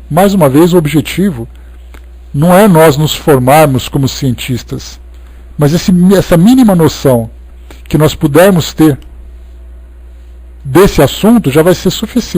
Mais uma vez, o objetivo não é nós nos formarmos como cientistas, mas essa mínima noção que nós pudermos ter desse assunto já vai ser suficiente.